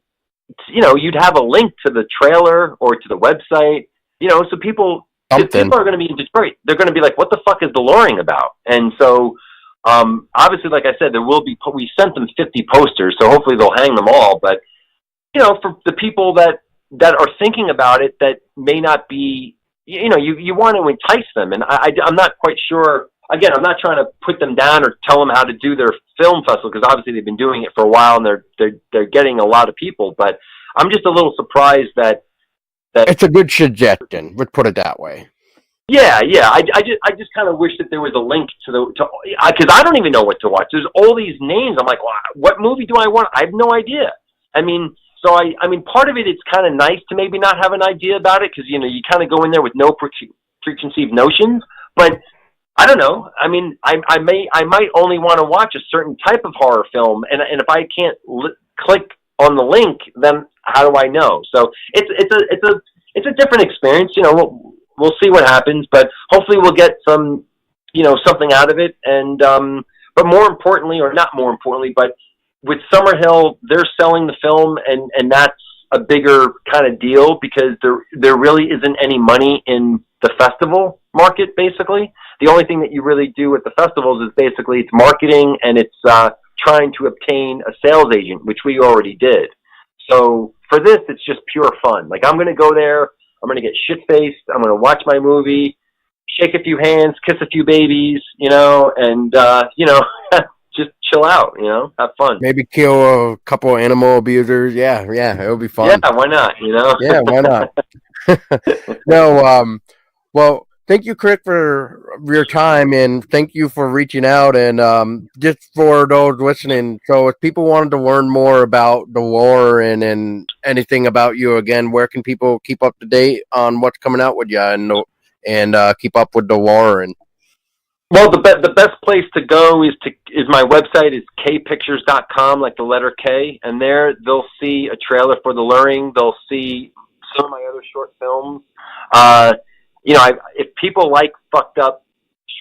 Speaker 2: you'd have a link to the trailer or to the website. So people are going to be in Detroit. They're going to be like, "What the fuck is the luring about?" And so, obviously, like I said, we sent them 50 posters, so hopefully they'll hang them all. But for the people that are thinking about it, that may not be. You want to entice them, and I'm not quite sure. Again, I'm not trying to put them down or tell them how to do their film festival, because obviously they've been doing it for a while and they're getting a lot of people. But I'm just a little surprised that it's a good suggestion. Let's put it that way. Yeah. I just kind of wish that there was a link because I don't even know what to watch. There's all these names. I'm like, well, what movie do I want? I have no idea. I mean. So I mean, part of it's kind of nice to maybe not have an idea about it, because you kind of go in there with no preconceived notions. But I don't know. I mean, I might only want to watch a certain type of horror film, and if I can't click on the link, then how do I know? So it's a different experience. We'll see what happens, but hopefully we'll get some something out of it. And but more importantly, or not more importantly, but with Summerhill, they're selling the film, and that's a bigger kind of deal, because there really isn't any money in the festival market, basically. The only thing that you really do at the festivals is basically it's marketing, and it's trying to obtain a sales agent, which we already did. So for this, it's just pure fun. Like, I'm going to go there, I'm going to get shit-faced, I'm going to watch my movie, shake a few hands, kiss a few babies, and, just chill out, have fun. Maybe kill a couple animal abusers. Yeah, it'll be fun. Yeah, why not, Yeah, why not? No, well, thank you, Chris, for your time, and thank you for reaching out. And just for those listening, so if people wanted to learn more about the lore and anything about you, again, where can people keep up to date on what's coming out with you and keep up with the lore? And well, the best place to go is my website is kpictures.com, like the letter K, and there they'll see a trailer for The Luring. They'll see some of my other short films. If people like fucked up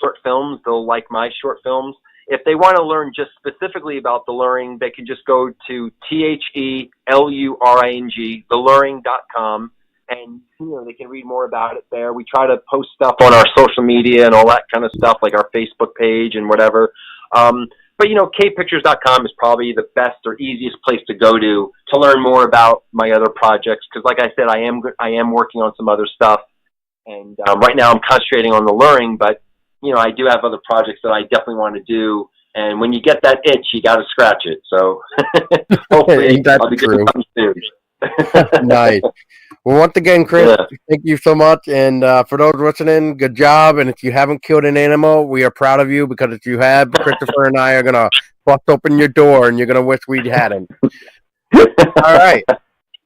Speaker 2: short films, they'll like my short films. If they want to learn just specifically about The Luring, they can just go to TheLuring, theluring.com. And they can read more about it there. We try to post stuff on our social media and all that kind of stuff, like our Facebook page and whatever. But kpictures.com is probably the best or easiest place to go to learn more about my other projects. Because, like I said, I am working on some other stuff, and right now I'm concentrating on The Luring. But I do have other projects that I definitely want to do And when you get that itch, you got to scratch it. So hopefully I'll be
Speaker 1: true.
Speaker 2: soon.
Speaker 1: Nice. Well, once again, Chris, thank you so much. And for those listening, good job. And if you haven't killed an animal, we are proud of you, because if you have, Christopher and I are going to bust open your door and you're going to wish we hadn't. All right.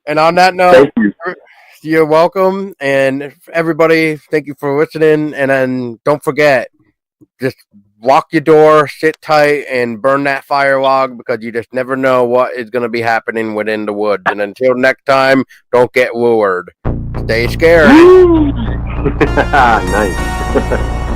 Speaker 1: And on that note, you're welcome. And everybody, thank you for listening. And then don't forget, just lock your door, sit tight, and burn that fire log, because you just never know what is going to be happening within the woods. And until next time, don't get lured. Stay scared.
Speaker 2: Nice.